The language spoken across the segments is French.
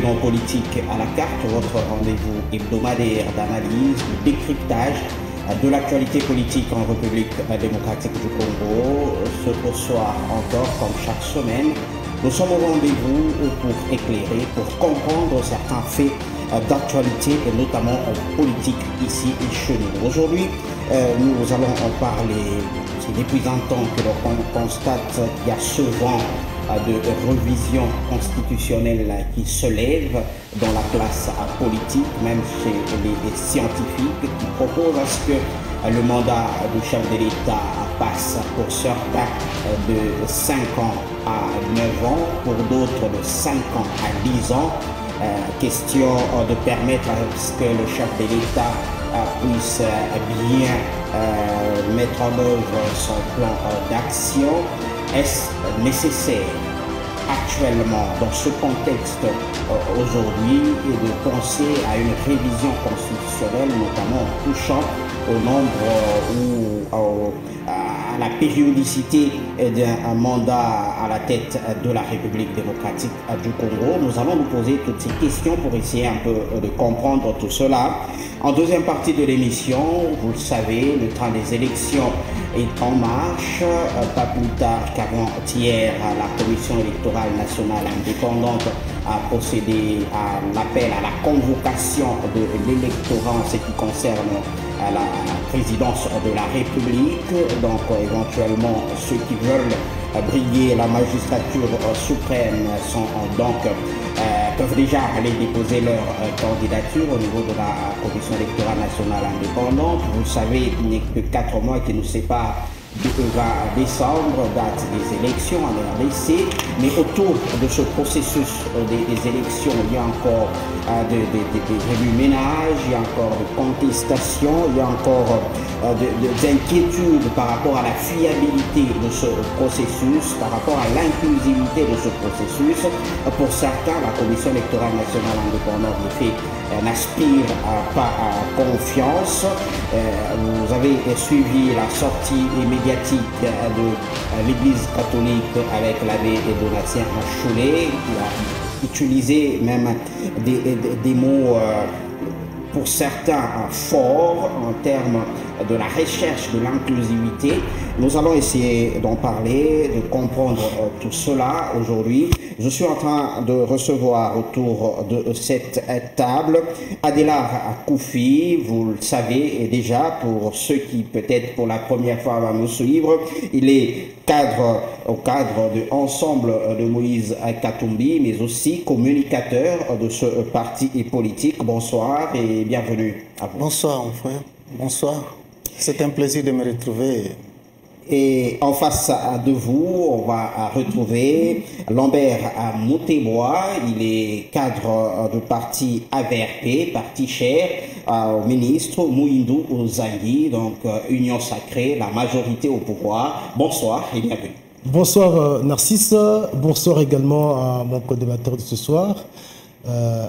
nos politiques à la carte, votre rendez-vous hebdomadaire d'analyse, de décryptage de l'actualité politique en République démocratique du Congo. Ce soir encore, comme chaque semaine, nous sommes au rendez-vous pour éclairer, pour comprendre certains faits d'actualité et notamment en politique ici et chez nous. Aujourd'hui, nous allons en parler. C'est depuis un temps que l'on constate qu'il y a ce vent de révision constitutionnelle qui se lève dans la classe politique, même chez les scientifiques, qui proposent à ce que le mandat du chef de l'État passe pour certains de 5 ans à 9 ans, pour d'autres de 5 ans à 10 ans. Question de permettre à ce que le chef de l'État puisse bien mettre en œuvre son plan d'action. Est-ce nécessaire actuellement, dans ce contexte aujourd'hui, de penser à une révision constitutionnelle, notamment touchant au nombre ou à la périodicité d'un mandat à la tête de la République démocratique du Congo? Nous allons nous poser toutes ces questions pour essayer un peu de comprendre tout cela. En deuxième partie de l'émission, vous le savez, le temps des élections est en marche. Pas plus tard qu'avant-hier, la Commission électorale nationale indépendante a procédé à l'appel à la convocation de l'électorat en ce qui concerne la présidence de la République. Donc éventuellement ceux qui veulent briguer la magistrature suprême sont peuvent déjà aller déposer leur candidature au niveau de la Commission électorale nationale indépendante. Vous le savez, il n'est que 4 mois qui nous séparent du 20 décembre, date des élections en RDC, mais autour de ce processus des élections, il y a encore des remue-ménages, il y a encore des contestations, il y a encore des inquiétudes par rapport à la fiabilité de ce processus, par rapport à l'inclusivité de ce processus. Pour certains, la Commission électorale nationale indépendante n'aspire pas à confiance. Vous avez suivi la sortie médiatique de l'Église catholique avec l'abbé Donatien Choulet, qui a utilisé même des mots pour certains forts en termes de la recherche de l'inclusivité. Nous allons essayer d'en parler, de comprendre tout cela aujourd'hui. Je suis en train de recevoir autour de cette table Adélard Koufi, vous le savez déjà, pour ceux qui peut-être pour la première fois vont nous suivre. Il est au cadre de Ensemble de Moïse Katumbi, mais aussi communicateur de ce parti politique. Bonsoir et bienvenue à vous. Bonsoir mon frère, bonsoir. C'est un plaisir de me retrouver. Et en face de vous, on va retrouver Lambert Moutebois. Il est cadre du parti AVRP, parti cher au ministre Mouindou Zangui, donc Union Sacrée, la majorité au pouvoir. Bonsoir et bienvenue. Bonsoir Narcisse, bonsoir également à mon co-débatteur de ce soir,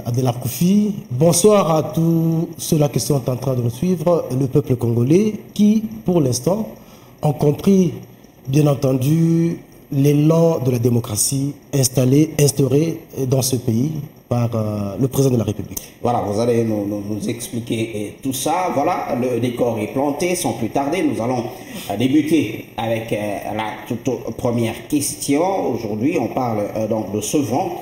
Adélard Koufi. Bonsoir à tous ceux-là qui sont en train de nous suivre, le peuple congolais qui, pour l'instant, ont compris, bien entendu, l'élan de la démocratie instauré dans ce pays par le président de la République. Voilà, vous allez nous expliquer tout ça. Voilà, le décor est planté. Sans plus tarder, nous allons débuter avec la toute première question. Aujourd'hui, on parle donc de ce vent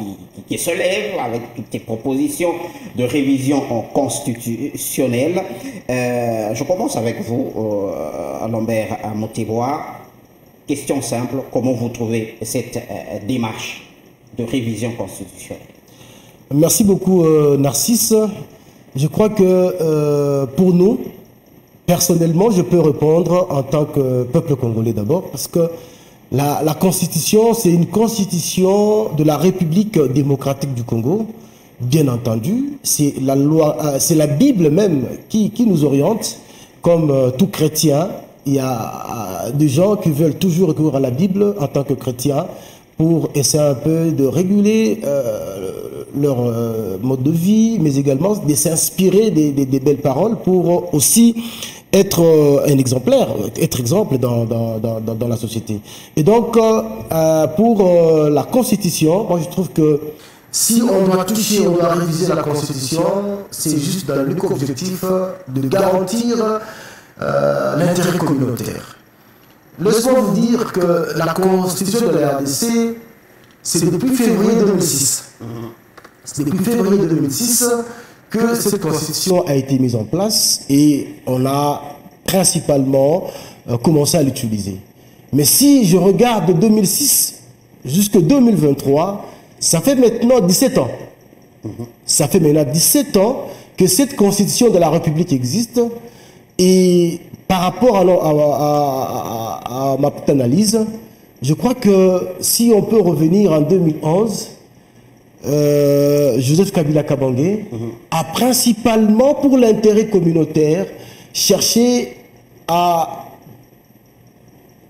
qui se lève avec toutes les propositions de révision constitutionnelle. Je commence avec vous, Lambert Moutebois. Question simple, comment vous trouvez cette démarche de révision constitutionnelle? Merci beaucoup Narcisse. Je crois que pour nous, personnellement, je peux répondre en tant que peuple congolais d'abord, parce que la Constitution, c'est une constitution de la République démocratique du Congo, bien entendu. C'est la loi, c'est la Bible même qui nous oriente, comme tout chrétien. Il y a des gens qui veulent toujours recourir à la Bible en tant que chrétien pour essayer un peu de réguler leur mode de vie, mais également de s'inspirer des belles paroles pour aussi être un exemplaire, être exemple dans la société. Et donc, pour la Constitution, moi je trouve que si on doit toucher, on doit réviser la Constitution, c'est juste dans l'unique objectif de garantir l'intérêt communautaire. Laisse-moi vous dire que la Constitution de la RDC, c'est depuis février 2006. C'est depuis février 2006 que cette Constitution a été mise en place et on a principalement commencé à l'utiliser. Mais si je regarde de 2006 jusqu'en 2023, ça fait maintenant 17 ans. Ça fait maintenant 17 ans que cette Constitution de la République existe. Et par rapport à ma petite analyse, je crois que si on peut revenir en 2011, Joseph Kabila Kabange a principalement pour l'intérêt communautaire cherché à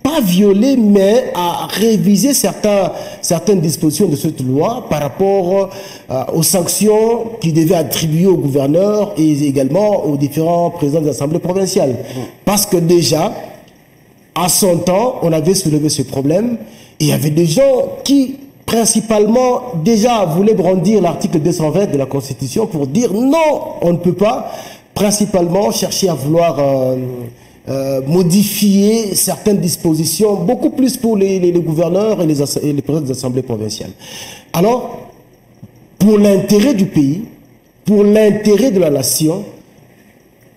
pas violer, mais à réviser certaines dispositions de cette loi par rapport aux sanctions qui devaient attribuer aux gouverneurs et également aux différents présidents des assemblées provinciales. Parce que déjà, à son temps, on avait soulevé ce problème et il y avait des gens qui, principalement, déjà voulaient brandir l'article 220 de la Constitution pour dire non, on ne peut pas, principalement chercher à vouloir modifier certaines dispositions, beaucoup plus pour les gouverneurs et les présidents des assemblées provinciales. Alors, pour l'intérêt du pays, pour l'intérêt de la nation,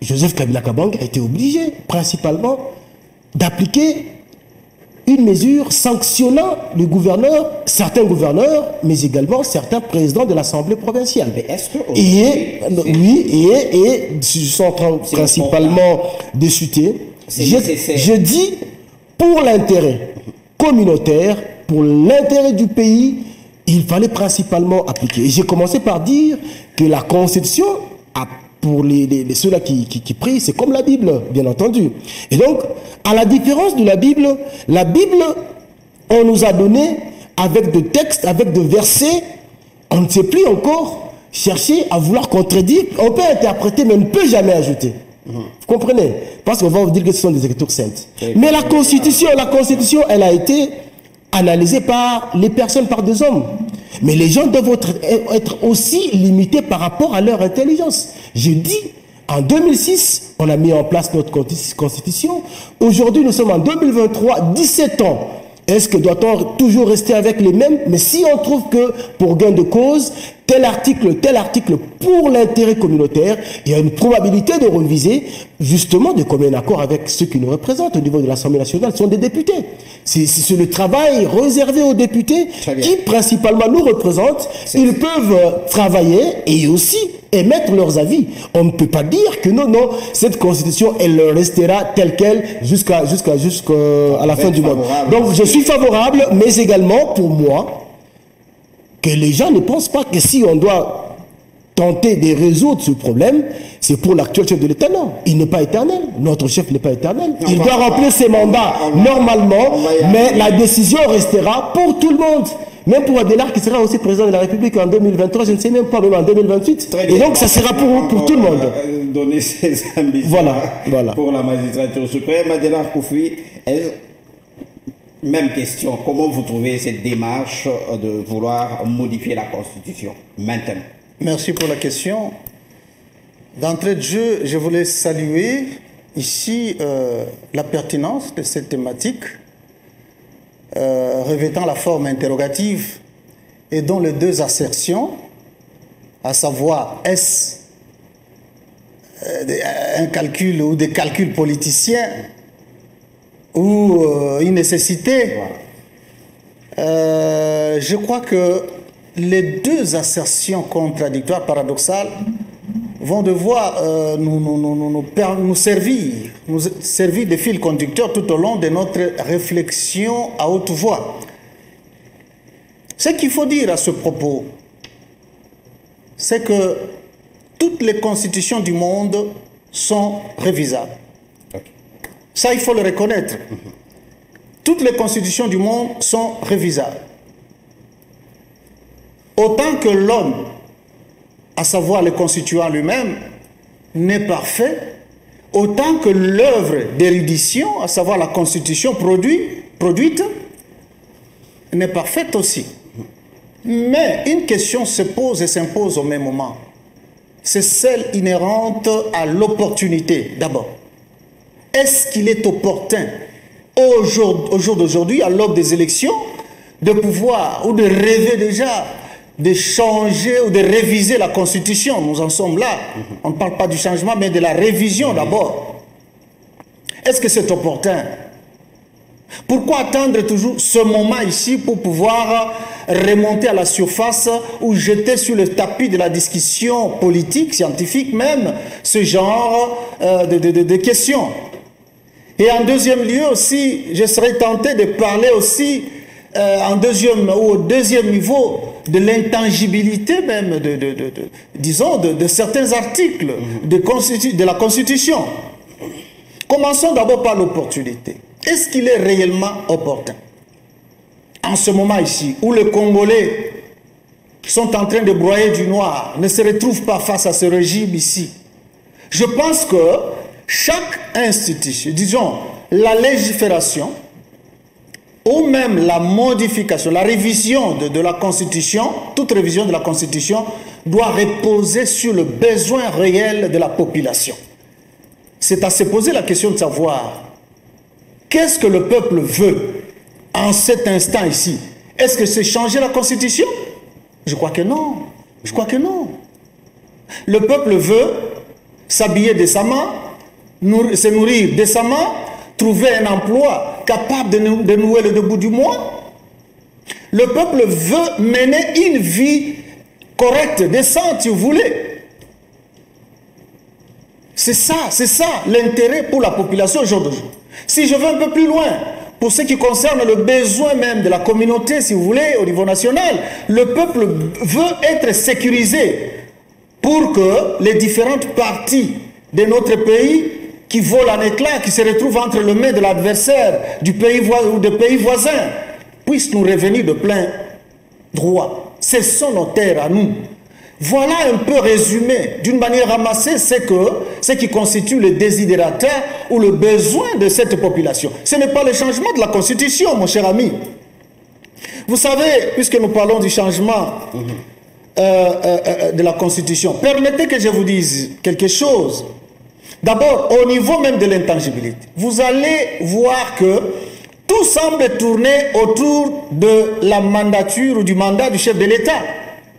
Joseph Kabila Kabange a été obligé, principalement, d'appliquer une mesure sanctionnant les gouverneurs, certains gouverneurs, mais également certains présidents de l'Assemblée provinciale. Mais est-ce que... et je suis en train principalement de chuter. Je dis pour l'intérêt communautaire, pour l'intérêt du pays, il fallait principalement appliquer. Et j'ai commencé par dire que la Constitution, pour ceux-là qui prient, c'est comme la Bible, bien entendu. Et donc, à la différence de la Bible, on nous a donné avec des textes, avec des versets, on ne sait plus encore chercher à vouloir contredire. On peut interpréter, mais on ne peut jamais ajouter. Vous comprenez? Parce qu'on va vous dire que ce sont des écritures saintes. Mais la Constitution, elle a été analysée par les personnes, par des hommes. Mais les gens doivent être aussi limités par rapport à leur intelligence. Je dis, en 2006, on a mis en place notre constitution. Aujourd'hui, nous sommes en 2023, 17 ans. Est-ce que doit-on toujours rester avec les mêmes? Mais si on trouve que, pour gain de cause, tel article, pour l'intérêt communautaire, il y a une probabilité de reviser, justement, de commun accord avec ceux qui nous représentent au niveau de l'Assemblée nationale, ce sont des députés. C'est le travail réservé aux députés qui, principalement, nous représentent. Ils peuvent travailler et aussi émettre leurs avis. On ne peut pas dire que non, cette constitution, elle restera telle qu'elle jusqu'à la fin du monde. Donc, je suis favorable, mais également, pour moi, que les gens ne pensent pas que si on doit tenter de résoudre ce problème, c'est pour l'actuel chef de l'État. Non, il n'est pas éternel. Notre chef n'est pas éternel. Il doit remplir ses mandats normalement, mais la décision restera pour tout le monde. Même pour Adelard qui sera aussi président de la République en 2023, je ne sais même pas, même en 2028. Et donc ça sera pour tout le monde. Donner ses ambitions voilà. Pour la magistrature suprême. Adelard Koufouy, même question, comment vous trouvez cette démarche de vouloir modifier la Constitution maintenant? Merci pour la question. D'entrée de jeu, je voulais saluer ici la pertinence de cette thématique, revêtant la forme interrogative et dont les deux assertions, à savoir est-ce un calcul ou des calculs politiciens ou une nécessité, je crois que les deux assertions contradictoires, paradoxales, vont devoir nous servir de fil conducteur tout au long de notre réflexion à haute voix. Ce qu'il faut dire à ce propos, c'est que toutes les constitutions du monde sont révisables. Ça, il faut le reconnaître. Toutes les constitutions du monde sont révisables. Autant que l'homme, à savoir le constituant lui-même, n'est parfait, autant que l'œuvre d'érudition, à savoir la constitution produite, n'est parfaite aussi. Mais une question se pose et s'impose au même moment. C'est celle inhérente à l'opportunité, d'abord. Est-ce qu'il est opportun, au jour d'aujourd'hui, à l'aube des élections, de pouvoir ou de rêver déjà de changer ou de réviser la Constitution? Nous en sommes là. On ne parle pas du changement, mais de la révision d'abord. Est-ce que c'est opportun? Pourquoi attendre toujours ce moment ici pour pouvoir remonter à la surface ou jeter sur le tapis de la discussion politique, scientifique même, ce genre de questions? Et en deuxième lieu aussi, je serais tenté de parler aussi au deuxième niveau de l'intangibilité même disons de certains articles de la Constitution. Commençons d'abord par l'opportunité. Est-ce qu'il est réellement opportun en ce moment ici où les Congolais sont en train de broyer du noir, ne se retrouvent pas face à ce régime ici? Je pense que chaque institution, disons la légifération ou même la modification, la révision de la Constitution, toute révision de la Constitution doit reposer sur le besoin réel de la population. C'est à se poser la question de savoir qu'est-ce que le peuple veut en cet instant ici. Est-ce que c'est changer la Constitution? Je crois que non. Je crois que non. Le peuple veut s'habiller décemment, se nourrir décemment, trouver un emploi capable de nouer le debout du mois. Le peuple veut mener une vie correcte, décente, si vous voulez. C'est ça l'intérêt pour la population aujourd'hui. Si je vais un peu plus loin, pour ce qui concerne le besoin même de la communauté, si vous voulez, au niveau national, le peuple veut être sécurisé pour que les différentes parties de notre pays qui volent en éclats, qui se retrouvent entre les mains de l'adversaire du pays ou des pays voisins, puissent nous revenir de plein droit. Ce sont nos terres à nous. Voilà un peu résumé, d'une manière ramassée, ce qui constitue le désidérateur ou le besoin de cette population. Ce n'est pas le changement de la Constitution, mon cher ami. Vous savez, puisque nous parlons du changement de la Constitution, permettez que je vous dise quelque chose. D'abord, au niveau même de l'intangibilité, vous allez voir que tout semble tourner autour de la mandature ou du mandat du chef de l'État.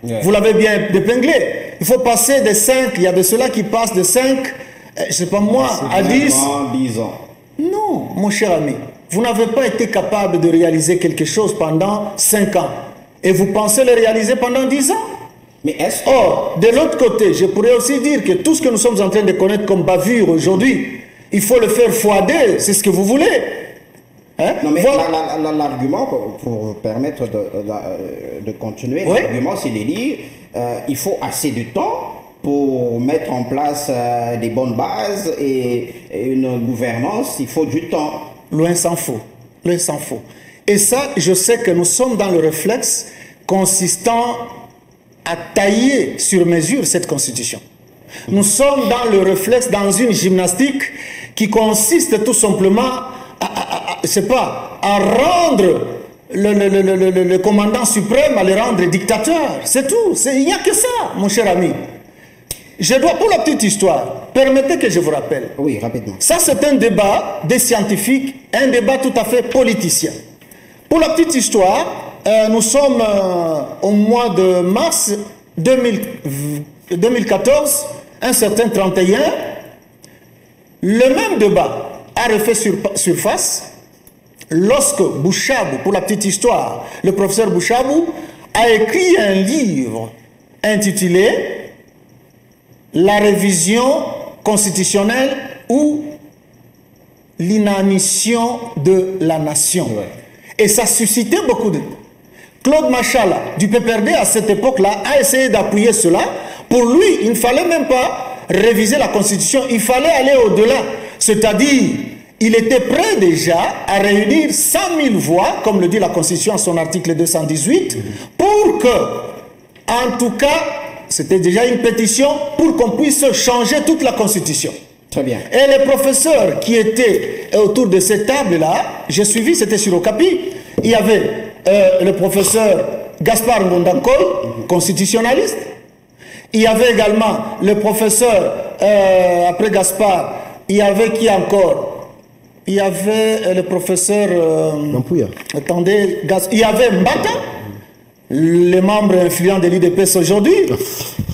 Yeah. Vous l'avez bien épinglé. Il faut passer de 5, il y a de ceux-là qui passent de 5, je ne sais pas moi, à 10 ans. Non, mon cher ami, vous n'avez pas été capable de réaliser quelque chose pendant 5 ans. Et vous pensez le réaliser pendant 10 ans? Mais est-ce que... Or, de l'autre côté, je pourrais aussi dire que tout ce que nous sommes en train de connaître comme bavure aujourd'hui, il faut le faire x2, c'est ce que vous voulez. Hein? Non, mais voilà. L'argument, pour permettre de continuer, oui? L'argument, c'est de dire il faut assez de temps pour mettre en place des bonnes bases et une gouvernance, il faut du temps. Loin s'en faut. Loin s'en faut. Et ça, je sais que nous sommes dans le réflexe consistant à tailler sur mesure cette constitution. Nous sommes dans le réflexe, dans une gymnastique qui consiste tout simplement à rendre le commandant suprême, à le rendre dictateur. C'est tout. Il n'y a que ça, mon cher ami. Je dois, pour la petite histoire, permettez que je vous rappelle. Oui, rapidement. Ça, c'est un débat des scientifiques, un débat tout à fait politicien. Pour la petite histoire, nous sommes au mois de mars 2014, un certain 31. Le même débat a refait surface lorsque Bouchabou, pour la petite histoire, le professeur Bouchabou a écrit un livre intitulé La révision constitutionnelle ou l'inanition de la nation. Ouais. Et ça suscitait beaucoup de... Claude Machala, du PPRD, à cette époque-là, a essayé d'appuyer cela. Pour lui, il ne fallait même pas réviser la Constitution, il fallait aller au-delà. C'est-à-dire, il était prêt déjà à réunir 100 000 voix, comme le dit la Constitution en son article 218, pour que, en tout cas, c'était déjà une pétition, pour qu'on puisse changer toute la Constitution. Très bien. Et les professeurs qui étaient autour de cette table-là, j'ai suivi, c'était sur Okapi, il y avait le professeur Gaspard Ngondankoy, constitutionnaliste. Il y avait également le professeur, après Gaspard, il y avait qui encore? Il y avait le professeur... attendez, il y avait Mbata, les membres influents de l'IDPS aujourd'hui.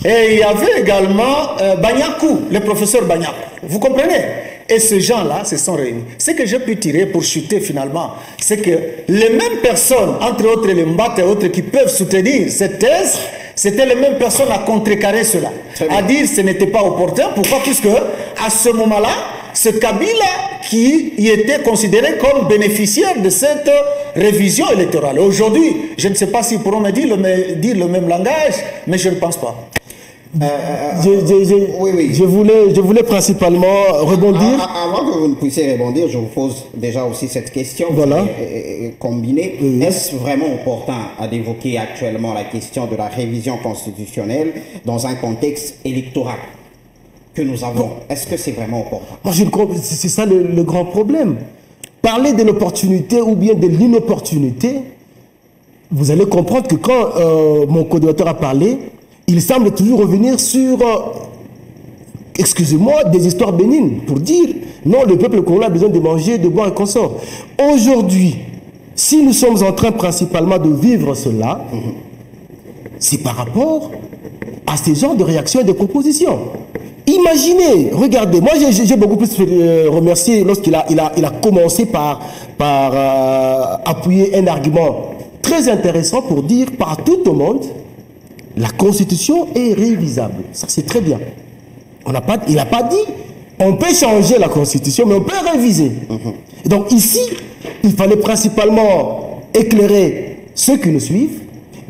Et il y avait également Banyakou, le professeur Banyakou. Vous comprenez? Et ces gens-là se sont réunis. Ce que j'ai pu tirer pour chuter finalement, c'est que les mêmes personnes, entre autres les Mbata et autres qui peuvent soutenir cette thèse, c'était les mêmes personnes à contrecarrer cela. À dire que ce n'était pas opportun. Pourquoi? Puisque à ce moment-là, c'est Kabila qui y était considéré comme bénéficiaire de cette révision électorale. Aujourd'hui, je ne sais pas s'ils pourront me dire le même langage, mais je ne pense pas. Je voulais principalement rebondir. Avant que vous ne puissiez rebondir, je vous pose déjà aussi cette question combinée. Est-ce vraiment opportun d'évoquer actuellement la question de la révision constitutionnelle dans un contexte électoral que nous avons? Est-ce que c'est vraiment opportun? C'est ça le grand problème. Parler de l'opportunité ou bien de l'inopportunité, vous allez comprendre que quand mon coordinateur a parlé, il semble toujours revenir sur, excusez-moi, des histoires bénignes pour dire non, le peuple congolais a besoin de manger, de boire et consort. Aujourd'hui, si nous sommes en train principalement de vivre cela, c'est par rapport à ces genres de réactions et de propositions. Imaginez, regardez, moi j'ai beaucoup plus remercié lorsqu'il a commencé par appuyer un argument très intéressant pour dire partout au monde, la Constitution est révisable. Ça, c'est très bien. Il n'a pas dit, on peut changer la Constitution, mais on peut réviser. Donc ici, il fallait principalement éclairer ceux qui nous suivent.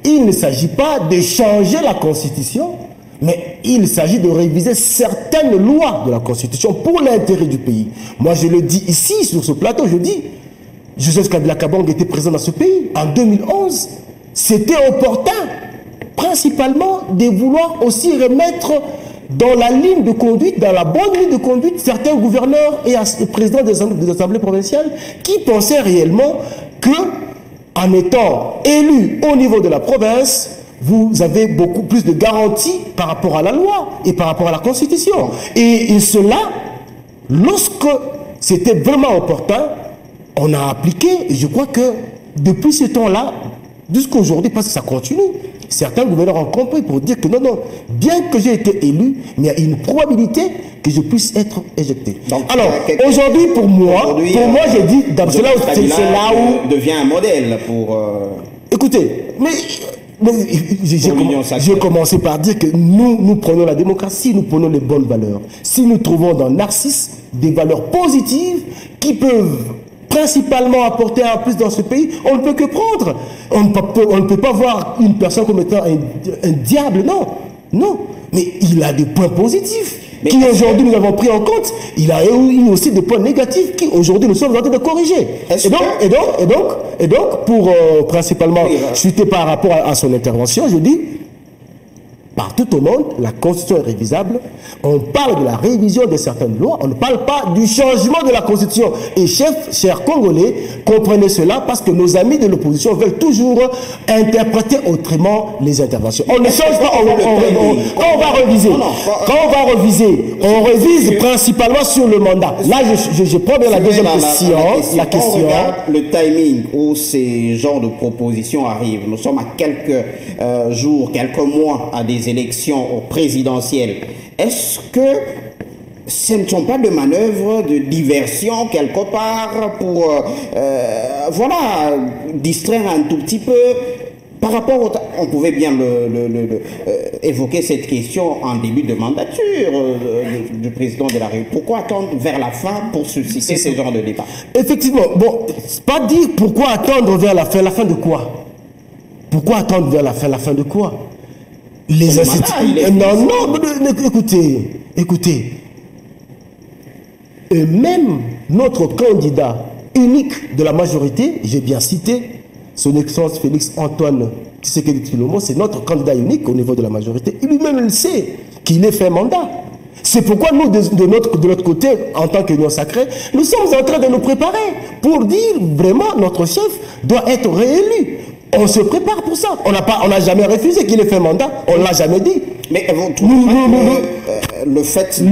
Il ne s'agit pas de changer la Constitution, mais il s'agit de réviser certaines lois de la Constitution pour l'intérêt du pays. Moi, je le dis ici, sur ce plateau, je dis, Joseph Kabila Kabange était présent dans ce pays en 2011. C'était opportun, principalement, de vouloir aussi remettre dans la ligne de conduite, dans la bonne ligne de conduite, certains gouverneurs et présidents des assemblées provinciales qui pensaient réellement que, en étant élus au niveau de la province, vous avez beaucoup plus de garanties par rapport à la loi et par rapport à la Constitution. Et cela, lorsque c'était vraiment opportun, on a appliqué, et je crois que depuis ce temps-là, jusqu'à aujourd'hui, parce que ça continue, certains gouverneurs ont compris pour dire que non, bien que j'ai été élu, mais il y a une probabilité que je puisse être éjecté. Donc, alors, aujourd'hui, pour moi, j'ai dit, c'est là où devient un modèle pour... Écoutez, mais j'ai commencé par dire que nous prenons la démocratie, nous prenons les bonnes valeurs. Si nous trouvons dans Narcisse des valeurs positives qui peuvent principalement apporter un plus dans ce pays, on ne peut que prendre. On ne peut pas voir une personne comme étant un diable, non. Mais il a des points positifs qui aujourd'hui nous avons pris en compte. Il a eu aussi des points négatifs qui aujourd'hui nous sommes en train de corriger. Et donc, pour principalement chuter par rapport à son intervention, je dis, partout au monde, la Constitution est révisable. On parle de la révision de certaines lois. On ne parle pas du changement de la Constitution. Et chers Congolais, comprenez cela parce que nos amis de l'opposition veulent toujours interpréter autrement les interventions. On ne change pas. Quand on va réviser, on révise principalement sur le mandat. Là, je prends bien la deuxième question. La question. On regarde le timing où ces genres de propositions arrivent. Nous sommes à quelques jours, quelques mois à des élections présidentielles. Est-ce que ce ne sont pas de manœuvres de diversion quelque part pour distraire un tout petit peu par rapport on pouvait bien évoquer cette question en début de mandature du président de la République. Pourquoi attendre vers la fin pour susciter ce genre de débat? Effectivement, pas dire pourquoi attendre vers la fin de quoi? Pourquoi attendre vers la fin de quoi? Les institutions. Écoutez. Et même notre candidat unique de la majorité, j'ai bien cité, son Excellence Félix Antoine Tshisekedi Tshilombo, c'est notre candidat unique au niveau de la majorité. Il lui-même le sait qu'il est fait mandat. C'est pourquoi nous, de notre côté, en tant qu'union sacrée, nous sommes en train de nous préparer pour dire vraiment notre chef doit être réélu. On se prépare pour ça. On n'a jamais refusé qu'il ait fait mandat. On ne l'a jamais dit. Mais vous trouvez que le fait...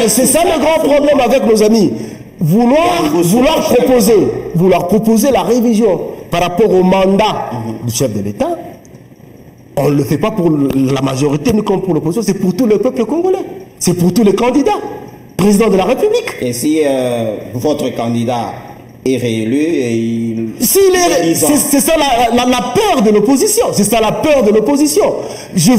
C'est ça le grand problème avec nos amis. Vouloir proposer la révision par rapport au mandat du chef de l'État, on ne le fait pas pour la majorité ni comme pour l'opposition, c'est pour tout le peuple congolais. C'est pour tous les candidats. Président de la République. Et si votre candidat est réélu, c'est ça la peur de l'opposition. C'est ça la peur de l'opposition. Je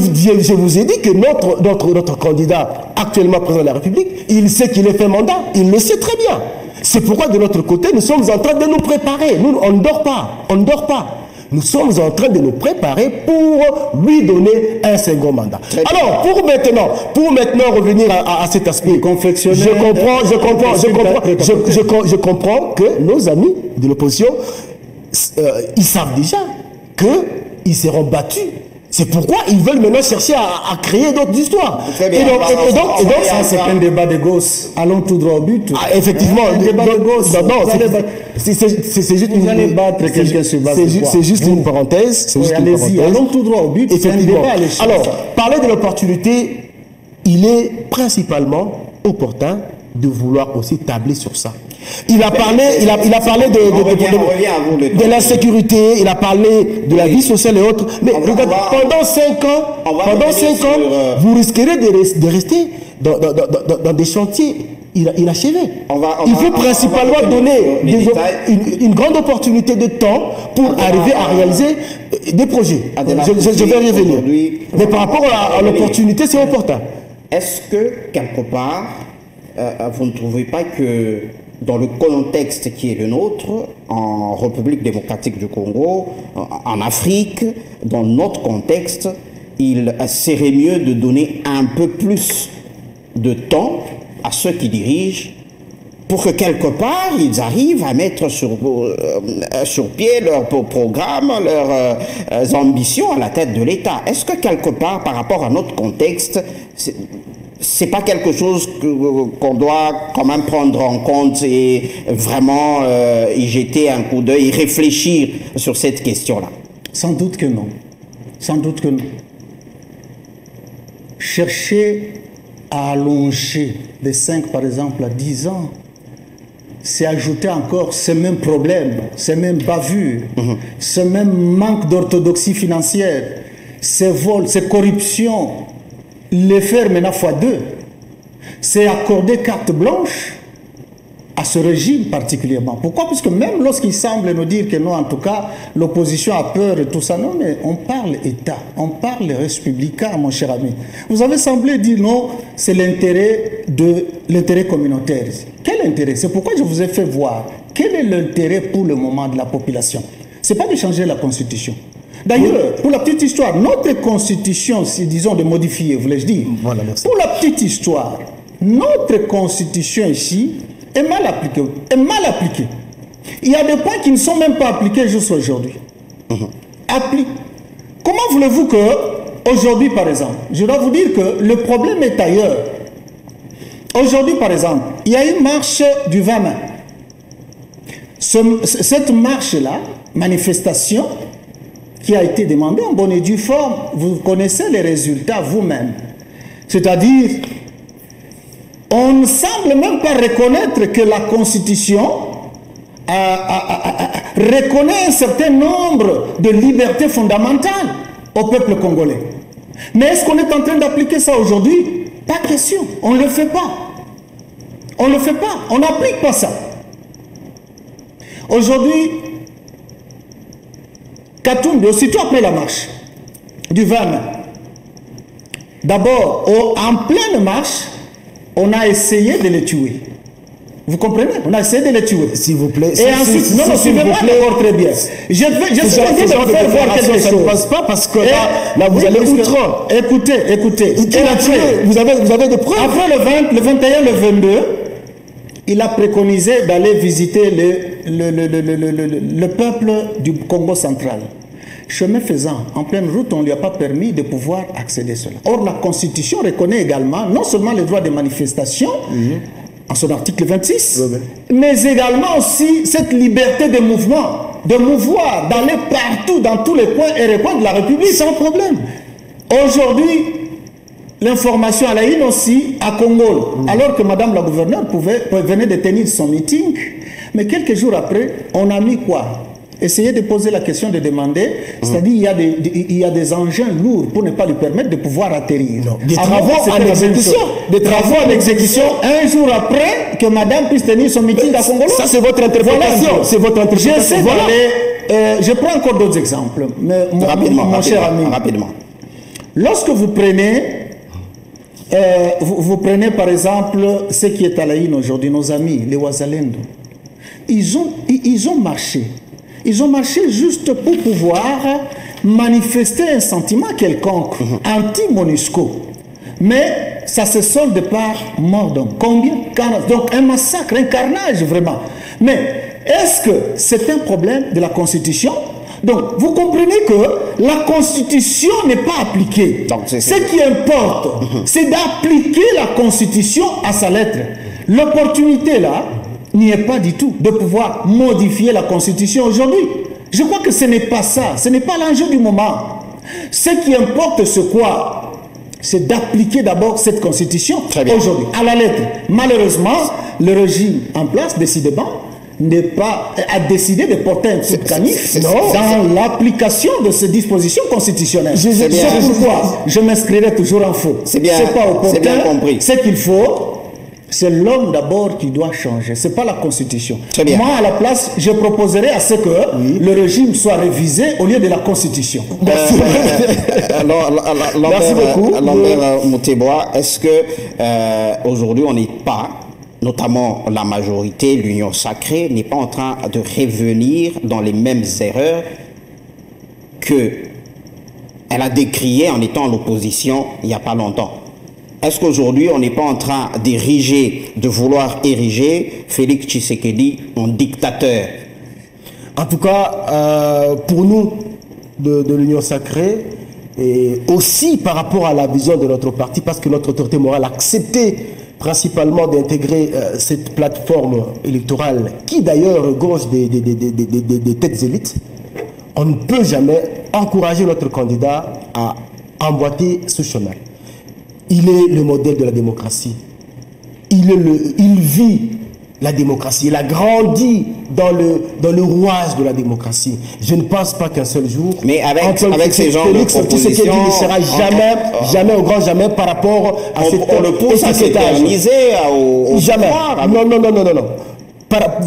vous ai dit que notre candidat, actuellement président de la République, il sait qu'il est fait mandat. Il le sait très bien. C'est pourquoi de notre côté, nous sommes en train de nous préparer. Nous, on ne dort pas. On ne dort pas. Nous sommes en train de nous préparer pour lui donner un second mandat. Alors, pour maintenant revenir à cet aspect, je comprends que nos amis de l'opposition, ils savent déjà qu'ils seront battus. C'est pourquoi ils veulent maintenant chercher à créer d'autres histoires. Et donc, ça, c'est un débat de gosses. Allons tout droit au but. Ah, effectivement, un débat de gosses. C'est juste vous allez battre quelqu'un sur base de quoi? C'est juste une parenthèse. Allez-y, allons tout droit au but. Effectivement. Alors, parler de l'opportunité, il est principalement opportun de vouloir aussi tabler sur ça. Il a parlé de l'insécurité, il a parlé de la vie sociale et autres. Mais regardez, pendant 5 ans, vous risquerez de rester dans des chantiers inachevés. Il faut principalement donner une grande opportunité de temps pour arriver à réaliser des projets. Je vais y revenir. Mais par rapport à l'opportunité, c'est important. Est-ce que, quelque part, vous ne trouvez pas que dans le contexte qui est le nôtre, en République démocratique du Congo, en Afrique, dans notre contexte, il serait mieux de donner un peu plus de temps à ceux qui dirigent pour que quelque part ils arrivent à mettre sur pied leur programme, leurs ambitions à la tête de l'État. Est-ce que quelque part, par rapport à notre contexte, c'est pas quelque chose qu'on doit quand même prendre en compte et vraiment y jeter un coup d'œil et réfléchir sur cette question-là? Sans doute que non. Sans doute que non. Chercher à allonger de 5 par exemple à 10 ans, c'est ajouter encore ces mêmes problèmes, ces mêmes bavures, ce même manque d'orthodoxie financière, ces vols, ces corruptions. Les faire maintenant x2, c'est accorder carte blanche à ce régime particulièrement. Pourquoi? Parce que même lorsqu'il semble nous dire que non, en tout cas, l'opposition a peur et tout ça, non, mais on parle État, on parle républicain, mon cher ami. Vous avez semblé dire non, c'est l'intérêt communautaire. Quel intérêt? C'est pourquoi je vous ai fait voir quel est l'intérêt pour le moment de la population. Ce n'est pas de changer la Constitution. D'ailleurs, pour la petite histoire, notre constitution, si disons de modifier, voulais-je dire, voilà, merci. Pour la petite histoire, notre constitution ici est mal appliquée. Il y a des points qui ne sont même pas appliqués jusqu'à aujourd'hui. Comment voulez-vous que, aujourd'hui par exemple, je dois vous dire que le problème est ailleurs. Aujourd'hui par exemple, il y a une marche du 20 mai. Cette marche-là, manifestation, qui a été demandé en bonne et due forme, vous connaissez les résultats vous-même. C'est-à-dire, on ne semble même pas reconnaître que la Constitution reconnaît un certain nombre de libertés fondamentales au peuple congolais. Mais est-ce qu'on est en train d'appliquer ça aujourd'hui? Pas question, on ne le fait pas. On ne le fait pas, on n'applique pas ça. Aujourd'hui, Katumbi, aussitôt après la marche du 20 mai, d'abord, en pleine marche, on a essayé de les tuer. Vous comprenez? On a essayé de les tuer. S'il vous plaît. Et ensuite, non, suivez-moi d'abord très bien. Je suis en train de faire voir quelque chose. Ça ne passe pas parce que là vous allez outre. Écoutez. Vous avez des preuves. Après le 21, le 22, il a préconisé d'aller visiter le peuple du Congo central. Chemin faisant, en pleine route, on ne lui a pas permis de pouvoir accéder à cela. Or, la Constitution reconnaît également non seulement les droits de manifestation, en son article 26, mais également aussi cette liberté de mouvement, de mouvoir, d'aller partout, dans tous les coins et recoins de la République, sans problème. Aujourd'hui, l'information à la une aussi, à Congo, alors que Madame la gouverneure venait de tenir son meeting, mais quelques jours après, on a mis quoi? Essayer de poser la question, de demander, c'est-à-dire il y a des engins lourds pour ne pas lui permettre de pouvoir atterrir. Des travaux en exécution. Des travaux en exécution, un jour après que madame puisse tenir son meeting à Congolo. Ça, c'est votre interprétation. Voilà, c'est votre interprétation. Je prends encore d'autres exemples. Mais mon cher ami. Rapidement. Lorsque vous prenez, vous prenez par exemple ce qui est à la une aujourd'hui, nos amis, les Wazalendo. Ils ont marché. Ils ont marché juste pour pouvoir manifester un sentiment quelconque, anti-MONUSCO. Mais ça se solde par mort d'homme. Combien? Donc un massacre, un carnage vraiment. Mais est-ce que c'est un problème de la Constitution? Donc vous comprenez que la Constitution n'est pas appliquée. Donc, ce qui importe, c'est d'appliquer la Constitution à sa lettre. L'opportunité là, n'y est pas du tout de pouvoir modifier la Constitution aujourd'hui. Je crois que ce n'est pas ça, ce n'est pas l'enjeu du moment. Ce qui importe, c'est quoi? C'est d'appliquer d'abord cette Constitution aujourd'hui, à la lettre. Malheureusement, le régime en place, décidément, a décidé de porter un coup de canif dans l'application de ces dispositions constitutionnelles. C'est pourquoi je m'inscrirai toujours en faux. C'est pas opportun. Ce qu'il faut, c'est l'homme d'abord qui doit changer. Ce n'est pas la Constitution. Moi, à la place, je proposerai à ce que le régime soit révisé au lieu de la Constitution. Merci. Merci beaucoup. Lambert Mouteboa, est-ce que aujourd'hui, on n'est pas, notamment la majorité, l'Union sacrée, n'est pas en train de revenir dans les mêmes erreurs qu'elle a décriées en étant à l'opposition il n'y a pas longtemps? Est-ce qu'aujourd'hui, on n'est pas en train de vouloir ériger Félix Tshisekedi en dictateur? En tout cas, pour nous, de l'Union sacrée, et aussi par rapport à la vision de notre parti, parce que notre autorité morale a accepté principalement d'intégrer cette plateforme électorale, qui d'ailleurs regorge des têtes élites, on ne peut jamais encourager notre candidat à emboîter ce chemin. Il est le modèle de la démocratie. Il vit la démocratie. Il a grandi dans le rouage de la démocratie. Je ne pense pas qu'un seul jour... Mais avec ces gens de proposition... Il ne sera jamais au grand jamais par rapport à cette... On le pousse à s'éterniser au jamais. Non.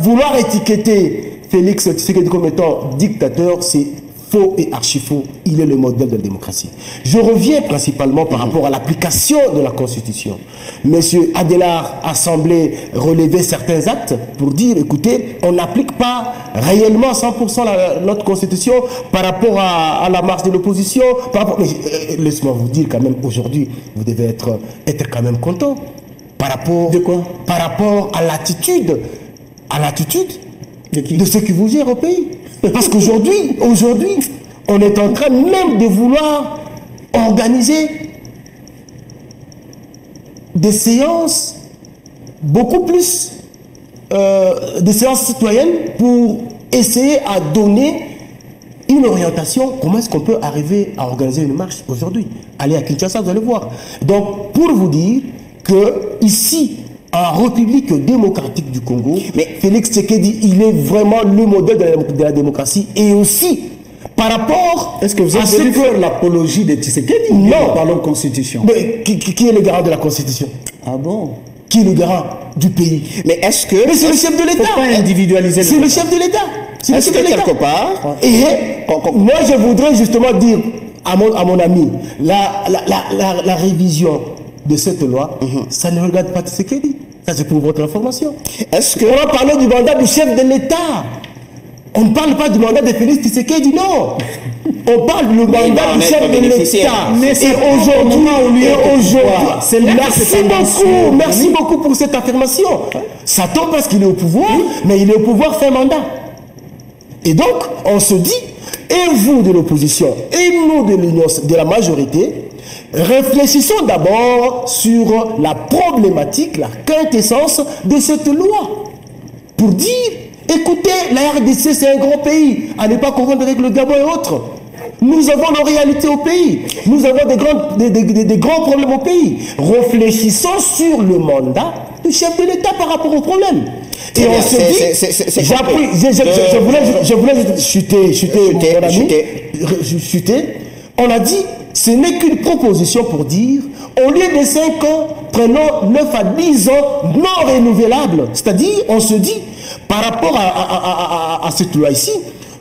Vouloir étiqueter Félix Tshisekedi comme étant dictateur, c'est faux et archi-faux. Il est le modèle de la démocratie. Je reviens principalement par rapport à l'application de la Constitution. Monsieur Adelard a semblé relever certains actes pour dire, écoutez, on n'applique pas réellement 100% notre Constitution par rapport à la marche de l'opposition. Laisse-moi vous dire quand même, aujourd'hui, vous devez être quand même content. Par rapport, de quoi? Par rapport à l'attitude de ceux qui vous gèrent au pays. Parce qu'aujourd'hui, on est en train même de vouloir organiser des séances beaucoup plus, des séances citoyennes pour essayer à donner une orientation. Comment est-ce qu'on peut arriver à organiser une marche aujourd'hui? Allez à Kinshasa, vous allez voir. Donc, pour vous dire que ici, en République démocratique du Congo, mais Félix Tshisekedi, il est vraiment le modèle de la démocratie. Et aussi, par rapport... Est-ce que vous avez voulu faire l'apologie de Tshisekedi? Non. Parlons Constitution. Mais qui est le garant de la Constitution? Ah bon? Qui est le garant du pays? Mais est-ce que... Mais c'est le chef de l'État. Faut pas individualiser. C'est le chef de l'État. Est-ce que quelque part... Et moi, je voudrais justement dire à mon ami, la révision de cette loi, ça ne regarde pas Tshisekedi. Ça, c'est pour votre information. Est-ce que... On va parler du mandat du chef de l'État. On ne parle pas du mandat de Félix Tshisekedi, non. On parle du mandat du chef de l'État. Mais c'est aujourd'hui, merci beaucoup pour cette affirmation. Ça tombe parce qu'il est au pouvoir, mais il est au pouvoir fin mandat. Et donc, on se dit, et vous de l'opposition, et nous de l'union, de la majorité, réfléchissons d'abord sur la problématique, la quintessence de cette loi. Pour dire, écoutez, la RDC c'est un grand pays, à ne pas confondre avec le Gabon et autres. Nous avons nos réalités au pays, nous avons des grands problèmes au pays. Réfléchissons sur le mandat du chef de l'État par rapport au problème. Et on se dit, je voulais chuter. On a dit, ce n'est qu'une proposition pour dire, au lieu de 5 ans, prenons 9 à 10 ans non renouvelables. C'est-à-dire, on se dit, par rapport à cette loi ici,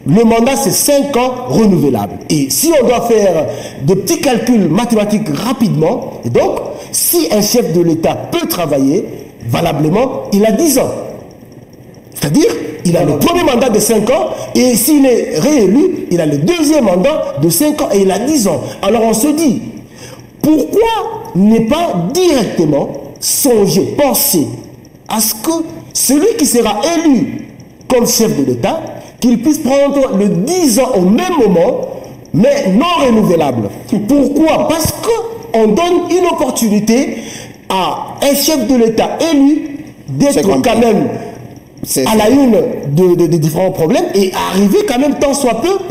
le mandat c'est 5 ans renouvelables. Et si on doit faire de petits calculs mathématiques rapidement, et donc, si un chef de l'État peut travailler valablement, il a 10 ans. C'est-à-dire, il a le premier mandat de 5 ans, et s'il est réélu, il a le deuxième mandat de 5 ans, et il a 10 ans. Alors on se dit, pourquoi ne pas directement songer, penser à ce que celui qui sera élu comme chef de l'État, qu'il puisse prendre le 10 ans au même moment, mais non renouvelable. Pourquoi? Parce qu'on donne une opportunité à un chef de l'État élu d'être quand même à la une de différents problèmes et arriver quand même tant soit peu à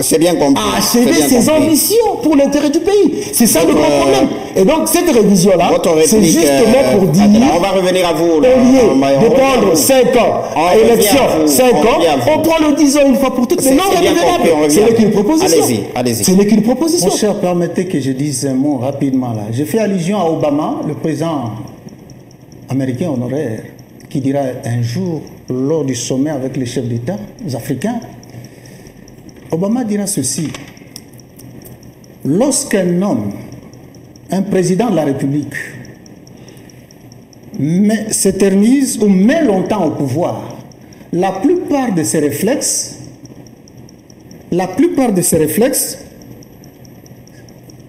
achever ses ambitions pour l'intérêt du pays. C'est ça le grand problème. Et donc cette révision-là, c'est justement pour dire, on va revenir à vous. Au lieu de prendre 5 ans à élection, 5 ans, on prend le 10 ans une fois pour toutes, mais non renouvelable. Ce n'est qu'une proposition. Allez-y. Ce n'est qu'une proposition. Mon cher, permettez que je dise un mot rapidement là. Je fais allusion à Obama, le président américain honoraire, qui dira un jour, lors du sommet avec les chefs d'État africains, Obama dira ceci: lorsqu'un homme, un président de la République, s'éternise ou met longtemps au pouvoir, la plupart de ses réflexes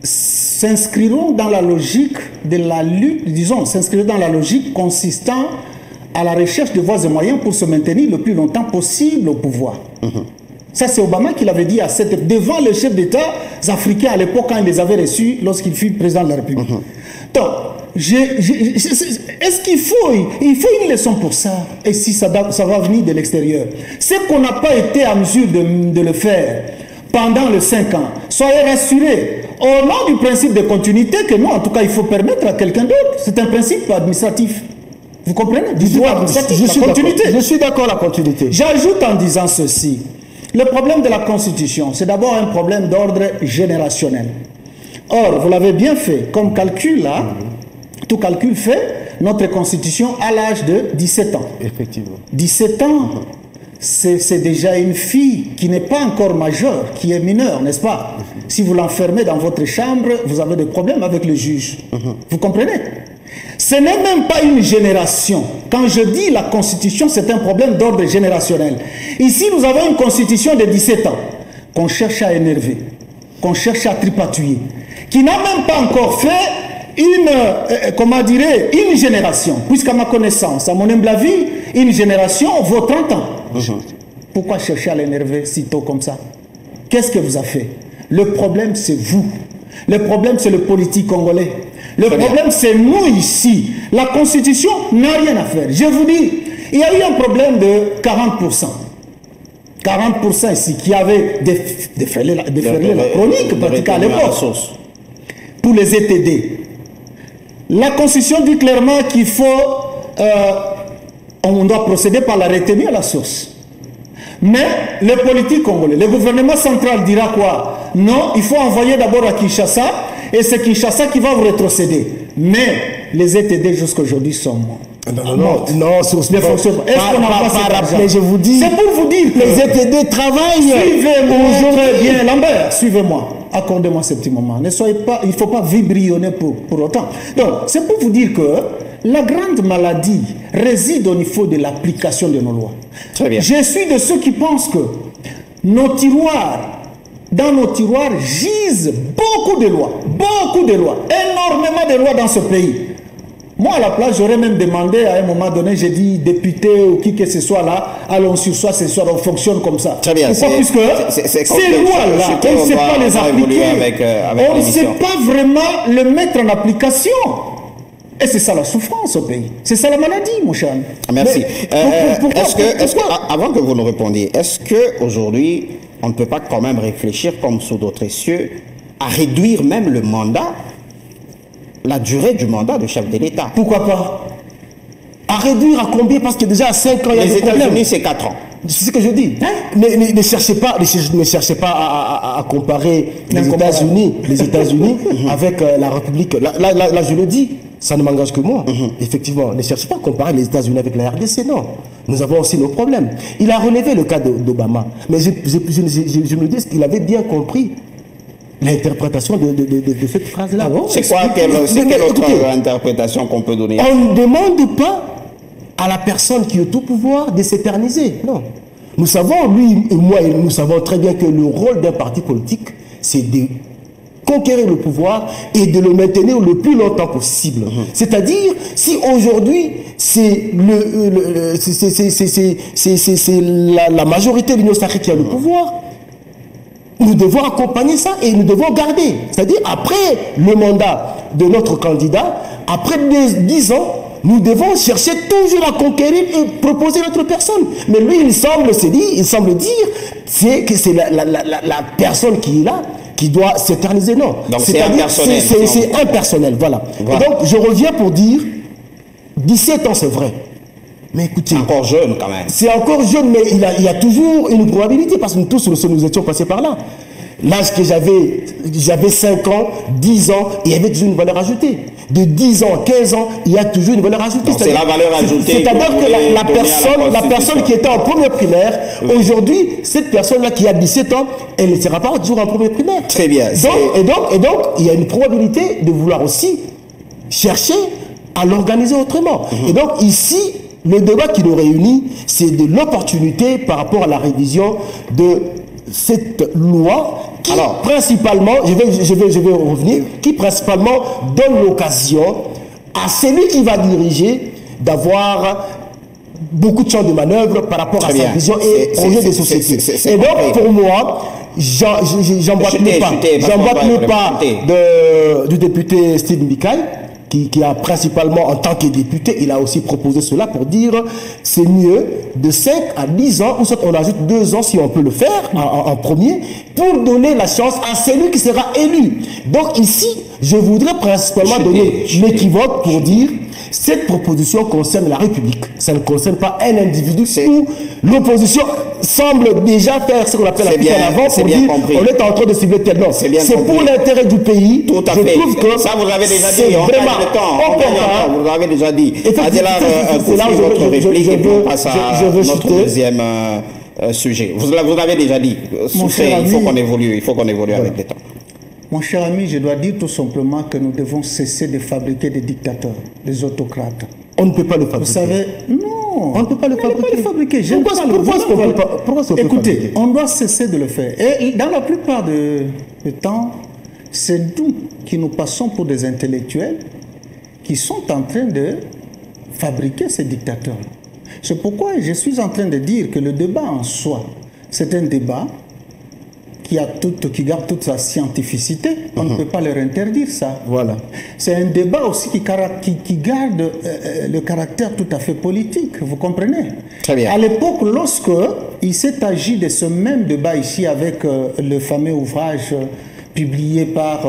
s'inscriront dans la logique de la lutte, s'inscriront dans la logique consistant à la recherche de voies et moyens pour se maintenir le plus longtemps possible au pouvoir. Ça, c'est Obama qui l'avait dit devant les chefs d'État africains à l'époque quand il les avait reçus lorsqu'il fut président de la République. Donc, est-ce qu'il faut une leçon pour ça? Et si ça va venir de l'extérieur? C'est qu'on n'a pas été en mesure de le faire pendant les 5 ans. Soyez rassurés, au nom du principe de continuité, que nous, en tout cas, il faut permettre à quelqu'un d'autre. C'est un principe administratif. Vous comprenez? Du droit administratif, la continuité. Je suis d'accord, la continuité. J'ajoute en disant ceci. Le problème de la Constitution, c'est d'abord un problème d'ordre générationnel. Or, vous l'avez bien fait, comme calcul là, tout calcul fait, notre Constitution à l'âge de 17 ans. Effectivement. 17 ans, c'est déjà une fille qui n'est pas encore majeure, qui est mineure, n'est-ce pas? Si vous l'enfermez dans votre chambre, vous avez des problèmes avec le juge. Vous comprenez? Ce n'est même pas une génération. Quand je dis la Constitution, c'est un problème d'ordre générationnel. Ici, nous avons une Constitution de 17 ans qu'on cherche à énerver, qu'on cherche à tripatouiller, qui n'a même pas encore fait une génération. Puisqu'à ma connaissance, à mon humble avis, une génération vaut 30 ans. Pourquoi chercher à l'énerver si tôt comme ça? Qu'est-ce que vous a fait? Le problème, c'est vous. Le problème, c'est le politique congolais. Le problème, c'est nous ici. La Constitution n'a rien à faire. Je vous dis, il y a eu un problème de 40%. 40% ici qui avait déferlé la chronique pratiquée à l'époque pour les ETD. La Constitution dit clairement qu'il faut, on doit procéder par la retenue à la source. Mais le politique congolais, le gouvernement central dira quoi? Non, il faut envoyer d'abord à Kinshasa, et c'est Kinshasa qui va vous rétrocéder. Mais les ETD jusqu'à aujourd'hui sont morts. Non, sur ce je vous dis, c'est pour vous dire que les ETD travaillent. Suivez-moi très bien, Lambert, suivez-moi. Accordez-moi ce petit moment. Ne soyez pas, il ne faut pas vibrionner pour autant. Donc, c'est pour vous dire que la grande maladie réside au niveau de l'application de nos lois. Très bien. Je suis de ceux qui pensent que dans nos tiroirs gisent beaucoup de lois, énormément de lois dans ce pays. Moi, à la place, j'aurais même demandé à un moment donné, j'ai dit, député ou qui que ce soit là, allons sur soi, ce soir, on fonctionne comme ça. Très bien. Pourquoi? Puisque ces lois-là, on ne sait pas les appliquer. On ne sait pas vraiment le mettre en application. Et c'est ça la souffrance au pays. C'est ça la maladie, mon cher. Merci. Avant que vous nous répondiez, est-ce qu'aujourd'hui, on ne peut pas quand même réfléchir, comme sous d'autres cieux, à réduire même le mandat, la durée du mandat de chef de l'État? Pourquoi pas? À réduire à combien? Parce que déjà à 5 ans, il y a des problèmes. Les États-Unis, c'est 4 ans. C'est ce que je dis. Hein? Ne cherchez pas à comparer les États-Unis avec la République. Là, je le dis, ça ne m'engage que moi. Effectivement, ne cherchez pas à comparer les États-Unis avec la RDC, non. Nous avons aussi nos problèmes. Il a relevé le cas d'Obama. Mais je me dis qu'il avait bien compris l'interprétation de cette phrase-là. C'est quoi quelle autre interprétation qu'on peut donner? On ne demande pas à la personne qui est au tout pouvoir de s'éterniser. Non. Nous savons, lui et moi, nous savons très bien que le rôle d'un parti politique, c'est de conquérir le pouvoir et de le maintenir le plus longtemps possible. C'est-à-dire, si aujourd'hui, c'est la majorité de l'Union sacrée qui a le pouvoir, nous devons accompagner ça et nous devons garder. C'est-à-dire, après le mandat de notre candidat, après 10 ans, nous devons chercher toujours à conquérir et proposer notre personne. Mais lui, il semble dire que c'est la personne qui est là qui doit s'éterniser. Non. Donc c'est impersonnel. C'est impersonnel, voilà. Et donc, je reviens pour dire, 17 ans, c'est vrai. Mais écoutez, encore jeune quand même. C'est encore jeune, mais il y a toujours une probabilité, parce que nous tous, nous étions passés par là. L'âge que j'avais 5 ans, 10 ans, il y avait toujours une valeur ajoutée. De 10 ans, 15 ans, il y a toujours une valeur ajoutée. C'est la valeur ajoutée. C'est-à-dire que la personne qui était en première primaire, aujourd'hui, cette personne-là qui a 17 ans, elle ne sera pas toujours en première primaire. Très bien. Donc, il y a une probabilité de vouloir aussi chercher à l'organiser autrement. Et donc, ici, le débat qui nous réunit, c'est de l'opportunité par rapport à la révision de cette loi qui, principalement, je vais revenir, qui principalement donne l'occasion à celui qui va diriger d'avoir beaucoup de champs de manœuvre par rapport à sa vision et projet de société. Et donc, pour moi, j'emboîte le pas du député Steve Mbikai, qui a principalement, en tant que député, il a aussi proposé cela pour dire c'est mieux de 5 à 10 ans, ou soit on ajoute 2 ans si on peut le faire en premier, pour donner la chance à celui qui sera élu. Donc ici, je voudrais principalement donner l'équivoque pour dire cette proposition concerne la République. Ça ne concerne pas un individu où l'opposition semble déjà faire ce qu'on appelle la fuite en avant pour dire on est en train de cibler tel nom. C'est pour l'intérêt du pays. Tout à fait. Je trouve que ça, vous l'avez déjà dit. On gagne le temps. Vous l'avez déjà dit. Adela, votre réplique et puis on passe à notre deuxième sujet. Vous l'avez déjà dit. Il faut qu'on évolue. Il faut qu'on évolue avec le temps. Mon cher ami, je dois dire tout simplement que nous devons cesser de fabriquer des dictateurs, des autocrates. On ne peut pas le fabriquer. Vous savez, non. On ne peut pas le fabriquer. Pourquoi écoutez, on doit cesser de le faire. Et dans la plupart du temps, c'est nous qui nous passons pour des intellectuels qui sont en train de fabriquer ces dictateurs. C'est pourquoi je suis en train de dire que le débat en soi, c'est un débat qui garde toute sa scientificité. On ne peut pas leur interdire ça. Voilà. C'est un débat aussi qui garde le caractère tout à fait politique. Vous comprenez? Très bien. À l'époque, lorsque il s'est agi de ce même débat ici avec le fameux ouvrage publié par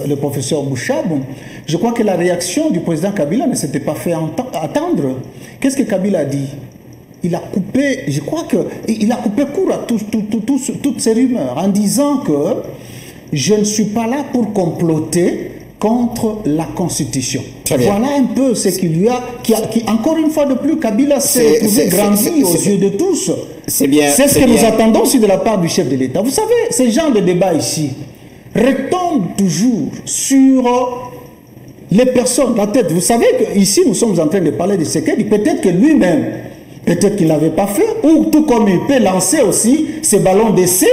le professeur Bouchab, je crois que la réaction du président Kabila ne s'était pas fait attendre. Qu'est-ce que Kabila a dit? Il a coupé, je crois qu'il a coupé court à toutes ces rumeurs en disant que je ne suis pas là pour comploter contre la Constitution. Voilà un peu ce qu'il lui a, qui encore une fois de plus, Kabila s'est trouvé grandi aux yeux de tous. C'est ce que nous attendons aussi de la part du chef de l'État. Vous savez, ce genre de débat ici retombe toujours sur les personnes, la tête. Vous savez qu'ici, nous sommes en train de parler de Tshisekedi. Peut-être que lui-même, peut-être qu'il n'avait pas fait, ou tout comme il peut lancer aussi ses ballons d'essai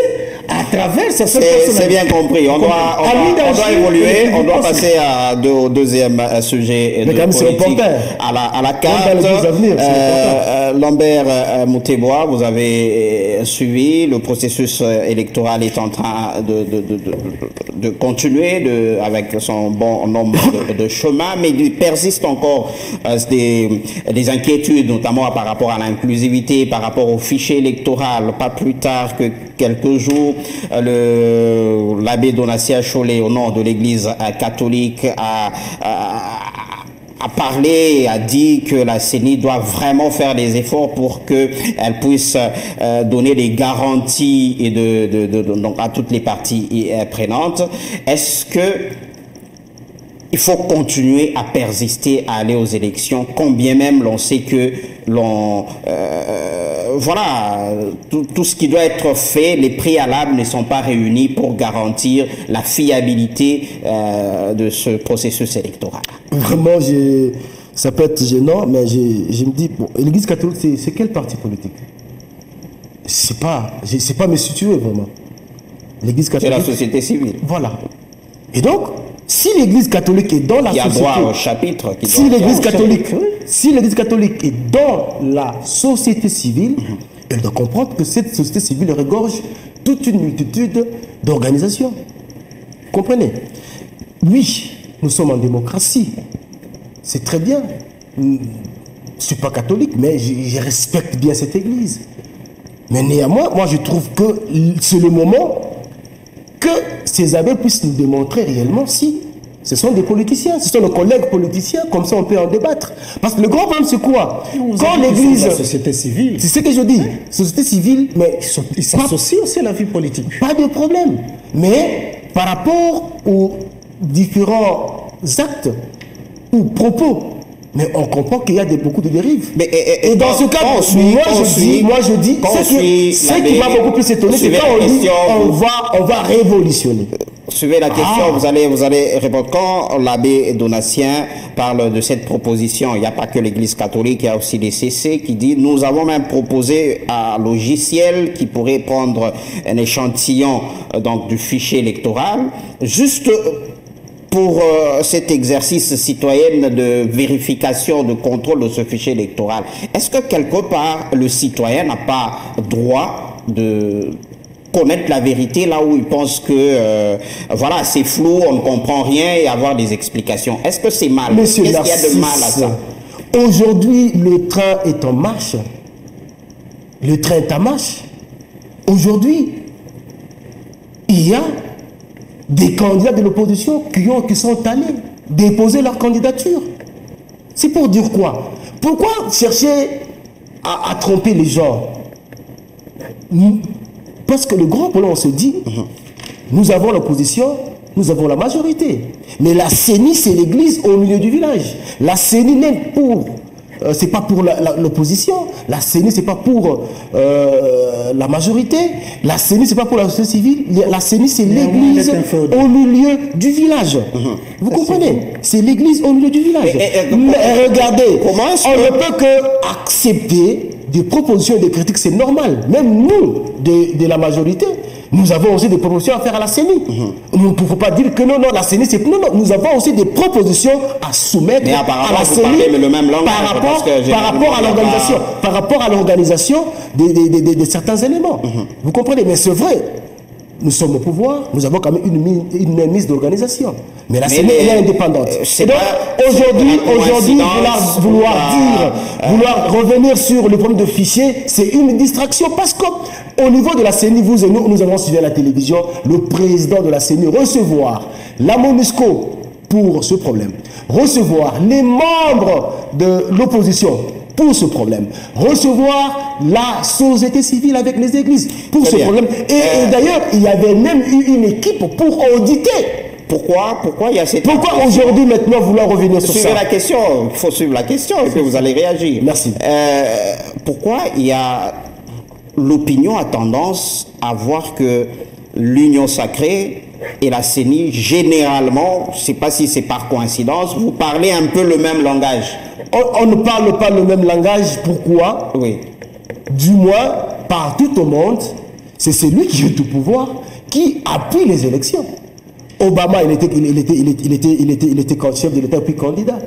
à travers cette C'est bien compris. On doit évoluer. On doit passer au deuxième sujet de politique, à la carte. Lambert Mouteboa, vous avez suivi. Le processus électoral est en train de continuer avec son bon nombre de chemins, mais il persiste encore des inquiétudes, notamment par rapport à l'inclusivité, par rapport au fichier électoral. Pas plus tard que quelques jours, l'abbé Donatien Cholet, au nom de l'Église catholique, a parlé, a dit que la CENI doit vraiment faire des efforts pour qu'elle puisse donner des garanties donc à toutes les parties prenantes. Est-ce que il faut continuer à persister, à aller aux élections, quand bien même l'on sait que voilà, tout ce qui doit être fait, les préalables ne sont pas réunis pour garantir la fiabilité de ce processus électoral? Vraiment, ça peut être gênant, mais je me dis, bon, l'Église catholique, c'est quel parti politique? Je sais pas me situer vraiment. L'Église catholique, c'est la société civile. Voilà. Et donc, si l'Église catholique est dans la société, il y a droit au chapitre. Si l'Église catholique est dans la société civile, elle doit comprendre que cette société civile regorge toute une multitude d'organisations. Comprenez? Oui, nous sommes en démocratie. C'est très bien. Je ne suis pas catholique, mais je respecte bien cette Église. Mais néanmoins, moi je trouve que c'est le moment que ces abbés puissent nous démontrer réellement si ce sont des politiciens, ce sont nos collègues politiciens, comme ça on peut en débattre. Parce que le grand problème c'est quoi? Quand l'Église... La société civile. C'est ce que je dis. Société civile, mais... Ils s'associent aussi à la vie politique. Pas de problème. Mais par rapport aux différents actes ou propos, mais on comprend qu'il y a beaucoup de dérives. Et dans ce cas, moi je dis, ce qui m'a beaucoup plus étonné, c'est quand on dit on va révolutionner. Suivez la question, vous allez répondre. Quand l'abbé Donatien parle de cette proposition, il n'y a pas que l'Église catholique, il y a aussi les CC qui dit, nous avons même proposé un logiciel qui pourrait prendre un échantillon donc, du fichier électoral, juste pour cet exercice citoyen de vérification, de contrôle de ce fichier électoral. Est-ce que quelque part, le citoyen n'a pas droit de connaître la vérité là où il pense que voilà, c'est flou, on ne comprend rien et avoir des explications? Est-ce que c'est mal? Qu'est-ce qu'il y a de mal à ça? Aujourd'hui, le train est en marche. Le train est en marche. Aujourd'hui, il y a des candidats de l'opposition qui sont allés déposer leur candidature. C'est pour dire quoi? Pourquoi chercher à tromper les gens? Parce que le grand problème, on se dit, nous avons l'opposition, nous avons la majorité. Mais la CENI, c'est l'église au milieu du village. La CENI n'est pour... c'est pas pour l'opposition, la CENI c'est pas pour la majorité, la CENI c'est pas pour la société civile, la CENI c'est l'église au milieu du village. Vous comprenez? C'est l'église au milieu du village. Mais regardez, on ne peut que accepter des propositions et des critiques, c'est normal. Même nous, de la majorité, nous avons aussi des propositions à faire à la CENI. Nous ne pouvons pas dire que non, la CENI c'est... Non, nous avons aussi des propositions à soumettre à la CENI par rapport à l'organisation de certains éléments. Vous comprenez? Mais c'est vrai, nous sommes au pouvoir, nous avons quand même une mise d'organisation. Mais la CENI est indépendante. Et donc, aujourd'hui, vouloir revenir sur le problème de fichier, c'est une distraction parce qu'au niveau de la CENI, vous et nous avons suivi à la télévision le président de la CENI recevoir la MONUSCO pour ce problème, recevoir les membres de l'opposition pour ce problème, recevoir la société civile avec les églises pour ce problème. Et d'ailleurs, il y avait même eu une équipe pour auditer. Pourquoi il y a cette... Pourquoi aujourd'hui, maintenant, vouloir revenir sur ça? Suivez la question, il faut suivre la question et puis vous allez réagir. Merci. Pourquoi il y a... L'opinion a tendance à voir que l'Union sacrée et la CENI, généralement, je ne sais pas si c'est par coïncidence, vous parlez un peu le même langage. On ne parle pas le même langage, pourquoi? Oui. Du moins, partout au monde, c'est celui qui est au pouvoir qui appuie les élections. Obama, il était chef de l'État puis candidat.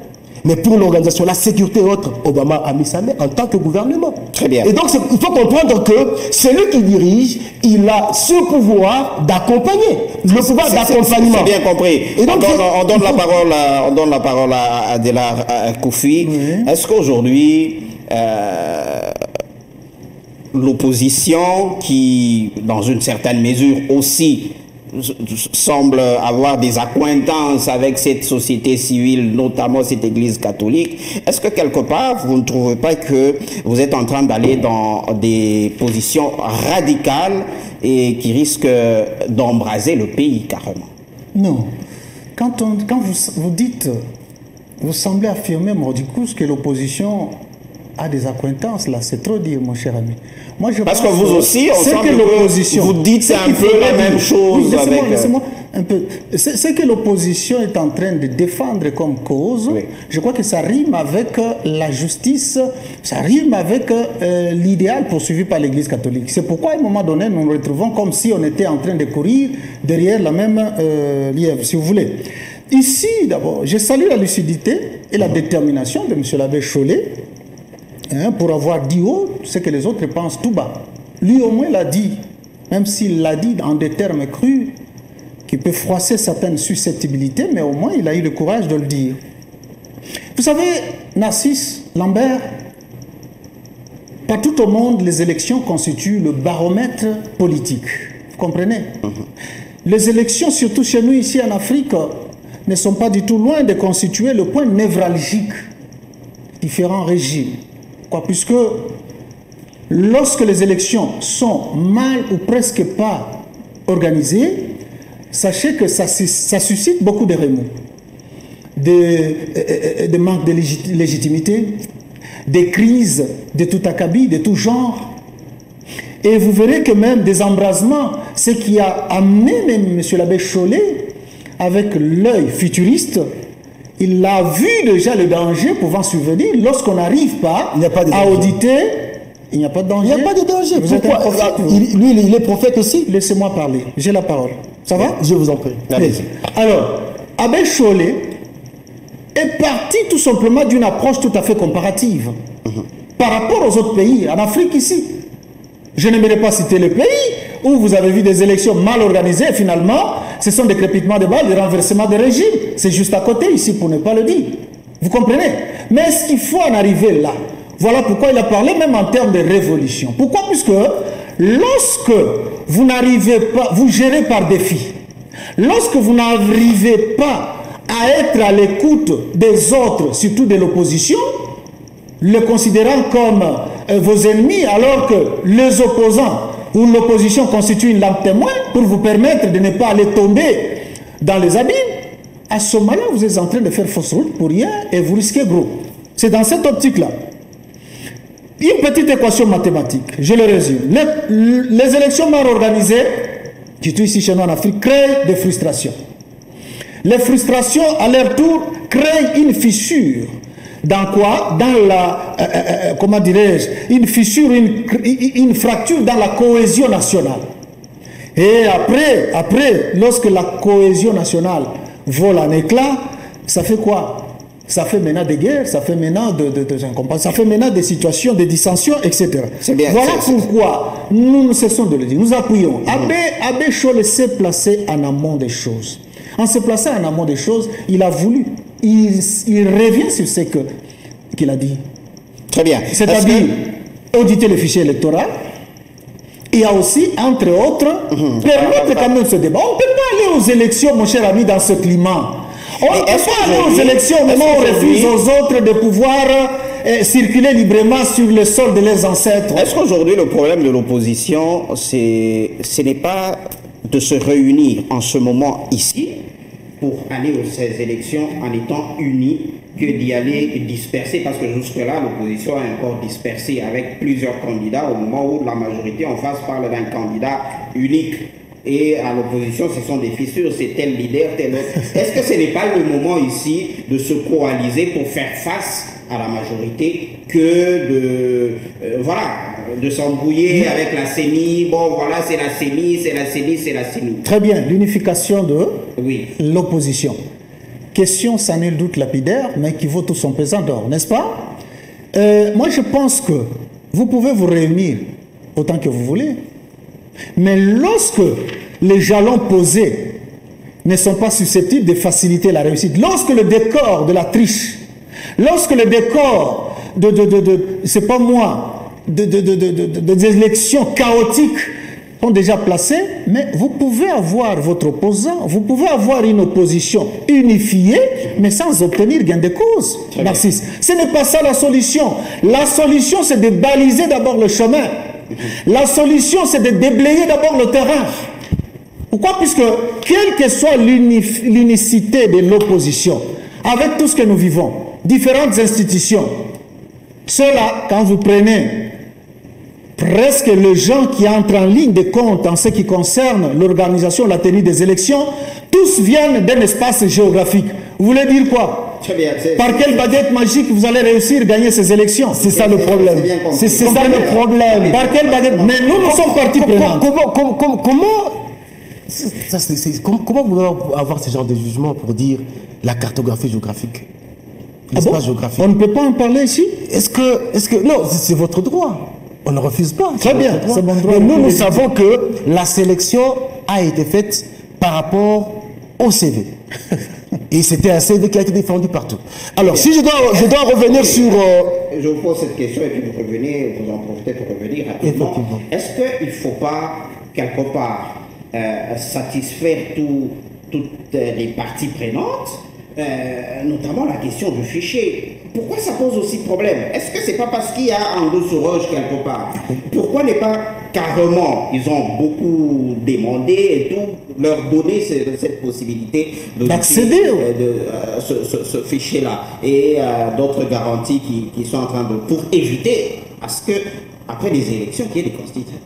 Mais pour l'organisation, la sécurité et autres, Obama a mis sa main en tant que gouvernement. Très bien. Et donc, il faut comprendre que celui qui dirige, il a ce pouvoir d'accompagner. Le pouvoir d'accompagnement. C'est bien compris. Et donc, on donne la parole à Adélard Koufi. Oui. Est-ce qu'aujourd'hui, l'opposition, qui, dans une certaine mesure aussi, semble avoir des accointances avec cette société civile, notamment cette église catholique, est-ce que quelque part, vous ne trouvez pas que vous êtes en train d'aller dans des positions radicales et qui risquent d'embraser le pays carrément? Non. Quand vous dites, vous semblez affirmer, Mordicus, que l'opposition a des accointances, là, c'est trop dire, mon cher ami. Moi, parce que vous aussi, on sent que l'opposition, vous dites c'est un peu la même chose. Oui, laissez-moi un peu. C'est que l'opposition est en train de défendre comme cause. Oui. Je crois que ça rime avec la justice, ça rime avec l'idéal poursuivi par l'Église catholique. C'est pourquoi, à un moment donné, nous nous retrouvons comme si on était en train de courir derrière la même lièvre, si vous voulez. Ici, d'abord, je salue la lucidité et la détermination de M. l'abbé Chollet, pour avoir dit haut ce que les autres pensent tout bas. Lui au moins l'a dit, même s'il l'a dit en des termes crus qui peuvent froisser certaines susceptibilités, mais au moins il a eu le courage de le dire. Vous savez, Narcisse, Lambert, partout au monde, les élections constituent le baromètre politique. Vous comprenez? Les élections, surtout chez nous ici en Afrique, ne sont pas du tout loin de constituer le point névralgique de différents régimes. Puisque lorsque les élections sont mal ou presque pas organisées, sachez que ça suscite beaucoup de remous, de manque de légitimité, des crises de tout acabit, de tout genre. Et vous verrez que même des embrasements, ce qui a amené même M. l'abbé Chollet, avec l'œil futuriste, il a vu déjà le danger pouvant survenir lorsqu'on n'arrive pas à auditer. Il n'y a pas de danger. Il n'y a pas de danger. Pourquoi? Lui, il est prophète aussi. Laissez-moi parler. J'ai la parole. Ça va? Je vous en prie. Alors, Abbé Chollet est parti tout simplement d'une approche tout à fait comparative par rapport aux autres pays, en Afrique ici. Je n'aimerais pas citer le pays où vous avez vu des élections mal organisées et finalement, ce sont des crépitements de balles, des renversements de régime. C'est juste à côté ici pour ne pas le dire. Vous comprenez? Mais est-ce qu'il faut en arriver là? Voilà pourquoi il a parlé même en termes de révolution. Pourquoi? Puisque lorsque vous n'arrivez pas, vous gérez par défi. Lorsque vous n'arrivez pas à être à l'écoute des autres, surtout de l'opposition, les considérant comme vos ennemis, alors que les opposants ou l'opposition constitue une lampe témoin pour vous permettre de ne pas aller tomber dans les abîmes, à ce moment-là, vous êtes en train de faire fausse route pour rien et vous risquez gros. C'est dans cette optique-là. Une petite équation mathématique, je le résume. Les élections mal organisées, surtout ici chez nous en Afrique, créent des frustrations. Les frustrations, à leur tour, créent une fissure. Dans quoi? Dans la, comment dirais-je, une fissure, une fracture dans la cohésion nationale. Et après, lorsque la cohésion nationale vole en éclat, ça fait quoi? Ça fait maintenant des guerres, ça fait maintenant ça fait maintenant des situations de dissension, etc. Bien, voilà pourquoi nous ne cessons de le dire. Nous appuyons. Abbé Chollet s'est placé en amont des choses. En se plaçant en amont des choses, il a voulu. Il revient sur ce qu'il a dit. Très bien. C'est-à-dire auditer le fichier électoral. Il y a aussi, entre autres, permettre quand même ce débat. On ne peut pas aller aux élections, mon cher ami, dans ce climat. On ne peut pas aller aux élections au moment où on refuse aux autres de pouvoir circuler librement sur le sol de leurs ancêtres. Est-ce qu'aujourd'hui, le problème de l'opposition, ce n'est pas de se réunir en ce moment ici pour aller aux ces élections en étant unis que d'y aller disperser, parce que jusque-là, l'opposition est encore dispersée avec plusieurs candidats au moment où la majorité en face parle d'un candidat unique. et à l'opposition, ce sont des fissures, c'est tel leader, tel autre. Est-ce que ce n'est pas le moment ici de se coaliser pour faire face à la majorité que de s'embrouiller avec la CENI? Bon, voilà, c'est la CENI, c'est la CENI, c'est la CENI. Très bien, l'unification de Oui. l'opposition. Question sans nul doute lapidaire, mais qui vaut tout son pesant d'or, n'est-ce pas? Moi, je pense que vous pouvez vous réunir autant que vous voulez, mais lorsque les jalons posés ne sont pas susceptibles de faciliter la réussite, lorsque le décor de la triche, lorsque le décor c'est pas moi, des élections chaotiques sont déjà placés, mais vous pouvez avoir votre opposant, vous pouvez avoir une opposition unifiée, mais sans obtenir gain de cause. Narcisse, ce n'est pas ça la solution. La solution, c'est de baliser d'abord le chemin. La solution, c'est de déblayer d'abord le terrain. Pourquoi? Puisque, quelle que soit l'unicité de l'opposition, avec tout ce que nous vivons, différentes institutions, ceux-là, quand vous prenez presque les gens qui entrent en ligne de compte en ce qui concerne l'organisation, la tenue des élections, tous viennent d'un espace géographique. Vous voulez dire quoi? Par quelle baguette magique vous allez réussir à gagner ces élections? C'est ça le problème. C'est ça le problème. Par quelle baguette? Mais nous sommes partis prenants. Comment vous pouvez avoir ce genre de jugement pour dire la cartographie géographique? L'espace géographique. On ne peut pas en parler ici? Est-ce que non, c'est votre droit. On ne refuse pas. Très bien, c'est mon droit. Mais nous savons que la sélection a été faite par rapport au CV. Et c'était un CV qui a été défendu partout. Alors, si je dois revenir sur... Je vous pose cette question et puis vous revenez, vous en profitez pour revenir rapidement. Est-ce qu'il ne faut pas, quelque part, satisfaire toutes les parties prenantes, notamment la question du fichier? Pourquoi ça pose aussi problème? Est-ce que c'est pas parce qu'il y a un dos sur roche quelque part? Pourquoi n'est pas carrément, ils ont beaucoup demandé et tout, leur donner cette possibilité d'accéder à ce fichier-là et d'autres garanties qui sont en train de... pour éviter à ce que après les élections, qu'il y ait des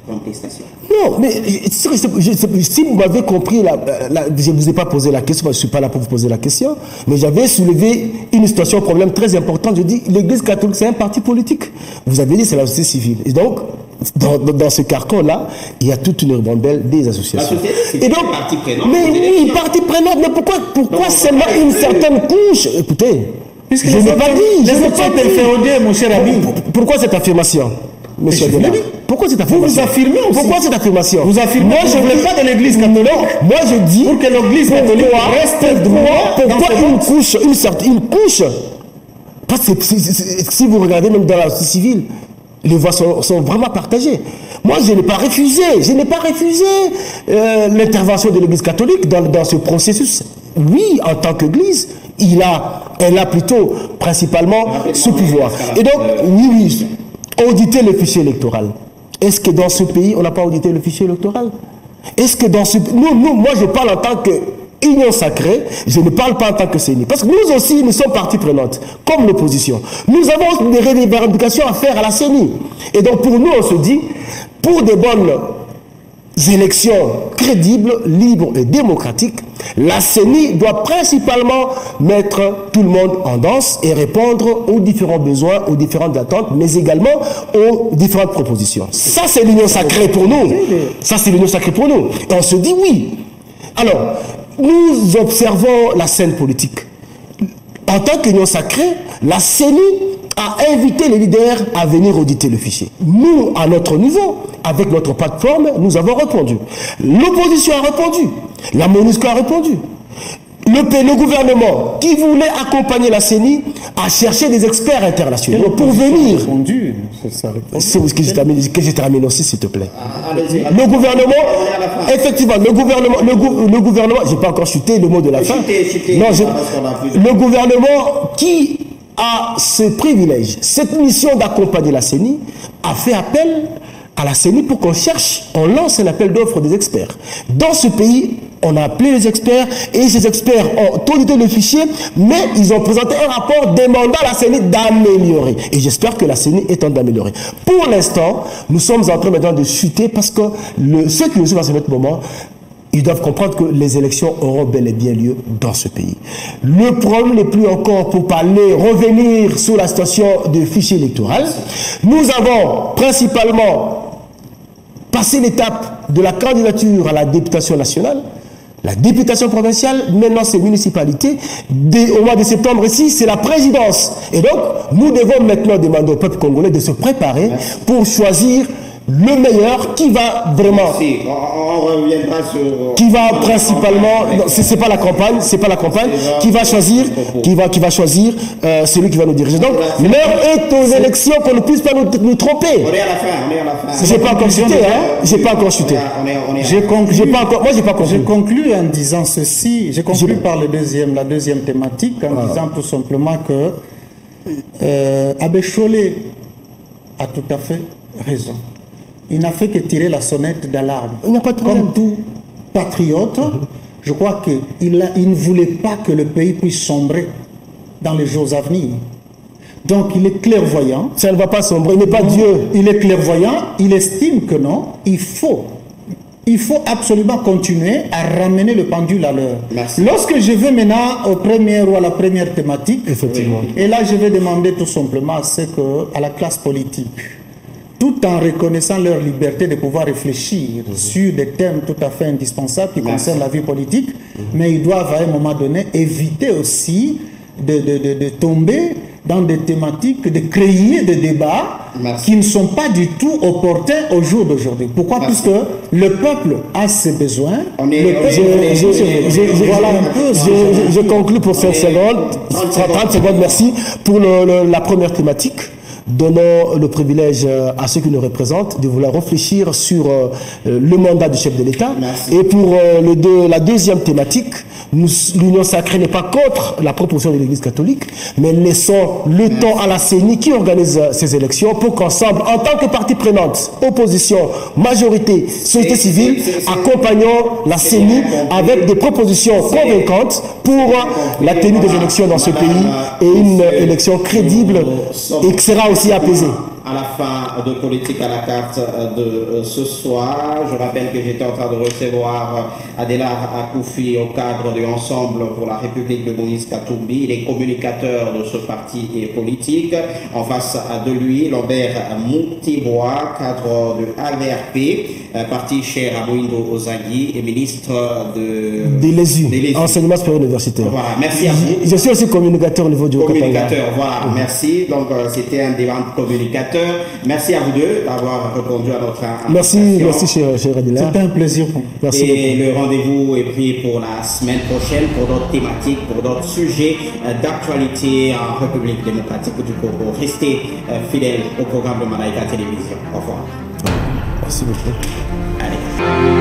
contestations. Non, mais si vous m'avez compris, je ne vous ai pas posé la question, parce que je ne suis pas là pour vous poser la question, mais j'avais soulevé une situation, un problème très important. Je dis, l'Église catholique, c'est un parti politique. Vous avez dit, c'est la société civile. Et donc, dans ce carcan-là, il y a toute une ribambelle des associations. La société, et donc, partie prenante. Mais oui, partie prenante, mais pourquoi seulement une certaine couche? Écoutez, puisque je n'ai pas dit, je n'ai pas féodé, mon cher ami. Pourquoi cette affirmation? Monsieur Adela, pourquoi cette affirmation? Vous affirmez aussi. Pourquoi cette affirmation? Vous affirmez. Moi, je ne voulais pas de l'église catholique. Moi, je dis. Pour que l'église catholique reste droit. Pourquoi une couche? Une couche? Parce que si vous regardez même dans la société civile, les voix sont vraiment partagées. Moi, je n'ai pas refusé. Je n'ai pas refusé l'intervention de l'église catholique dans ce processus. Oui, en tant qu'église, elle a plutôt principalement ce pouvoir. Et donc, oui. Auditer le fichier électoral. Est-ce que dans ce pays, on n'a pas audité le fichier électoral? Est-ce que dans ce... moi, je parle en tant qu'union sacrée, je ne parle pas en tant que CENI. Parce que nous aussi, nous sommes partie prenante, comme l'opposition. Nous avons des revendications à faire à la CENI. Et donc, pour nous, on se dit, pour des bonnes élections crédibles, libres et démocratiques, la CENI doit principalement mettre tout le monde en danse et répondre aux différents besoins, aux différentes attentes, mais également aux différentes propositions. Ça, c'est l'union sacrée pour nous. Ça, c'est l'union sacrée pour nous. Et on se dit oui. Alors, nous observons la scène politique. En tant qu'union sacrée, la CENI a invité les leaders à venir auditer le fichier. Nous, à notre niveau, avec notre plateforme, nous avons répondu. L'opposition a répondu. La MONUSCO a répondu. Le gouvernement qui voulait accompagner la CENI a cherché des experts internationaux pour venir. C'est ce que je termine aussi, s'il te plaît. Le gouvernement, effectivement, le gouvernement, j'ai pas encore chuté le mot de la fin. Le gouvernement qui a ce privilège, cette mission d'accompagner la CENI, a fait appel à la CENI pour qu'on cherche, on lance un appel d'offres des experts. Dans ce pays, on a appelé les experts et ces experts ont audité le fichier, mais ils ont présenté un rapport demandant à la CENI d'améliorer. Et j'espère que la CENI est en train d'améliorer. Pour l'instant, nous sommes en train maintenant de chuter parce que ceux qui nous suivent à ce moment ils doivent comprendre que les élections auront bel et bien lieu dans ce pays. Le problème n'est plus encore pour parler, revenir sur la situation du fichier électoral. Nous avons principalement passé l'étape de la candidature à la députation nationale, la députation provinciale, maintenant c'est municipalité. Au mois de septembre ici, c'est la présidence. Et donc, nous devons maintenant demander au peuple congolais de se préparer pour choisir le meilleur qui va vraiment, on reviendra sur, qui va principalement, c'est pas la campagne, qui va choisir, celui qui va nous diriger. Donc l'heure est aux élections, qu'on ne puisse pas nous tromper. On est à la fin, J'ai pas encore chuté, j'ai pas encore chuté. J'ai conclu en disant ceci, j'ai conclu par la deuxième thématique en disant tout simplement que Abbé Cholé a tout à fait raison. Il n'a fait que tirer la sonnette d'alarme. Comme tout patriote, je crois qu'il ne voulait pas que le pays puisse sombrer dans les jours à venir. Donc il est clairvoyant. Ça ne va pas sombrer, il n'est pas Dieu. Il est clairvoyant, il estime que non, il faut absolument continuer à ramener le pendule à l'heure. Lorsque je vais maintenant à la première thématique, effectivement. Et là je vais demander tout simplement à la classe politique, tout en reconnaissant leur liberté de pouvoir réfléchir sur des thèmes tout à fait indispensables qui concernent la vie politique, mais ils doivent à un moment donné éviter aussi de tomber dans des thématiques, de créer des débats qui ne sont pas du tout opportuns au jour d'aujourd'hui. Pourquoi? Puisque le peuple a ses besoins. Je conclue pour 5 secondes, 30 secondes, merci, pour la première thématique. Donnons le privilège à ceux qui nous représentent de vouloir réfléchir sur le mandat du chef de l'État. Et pour la deuxième thématique, l'Union sacrée n'est pas contre la proposition de l'Église catholique, mais laissons le temps à la CENI qui organise ces élections pour qu'ensemble, en tant que partie prenante, opposition, majorité, société civile, accompagnons la CENI avec des propositions convaincantes pour la tenue des élections dans ce pays et une élection crédible et qui sera aussi apaisée. À la fin de Politique à la carte de ce soir, je rappelle que j'étais en train de recevoir Adélard Akoufi au cadre de l'Ensemble pour la République de Moïse Katumbi, les communicateurs de ce parti politique. En face de lui, Lambert Moutibois, cadre de AVRP, parti cher à Moïndo Ozagui et ministre de l'ESU, enseignement supérieur universitaire. Voilà, merci à vous. Je suis aussi communicateur au niveau du communicateur, voilà, merci. Donc c'était un débat de communicateurs. Merci à vous deux d'avoir répondu à notre invitation. Merci cher Adila. C'était un plaisir. Merci. Et le rendez-vous est pris pour la semaine prochaine pour d'autres thématiques, pour d'autres sujets d'actualité en République démocratique du Congo. Restez fidèles au programme de Malaika Télévision. Au revoir. Merci beaucoup. Allez.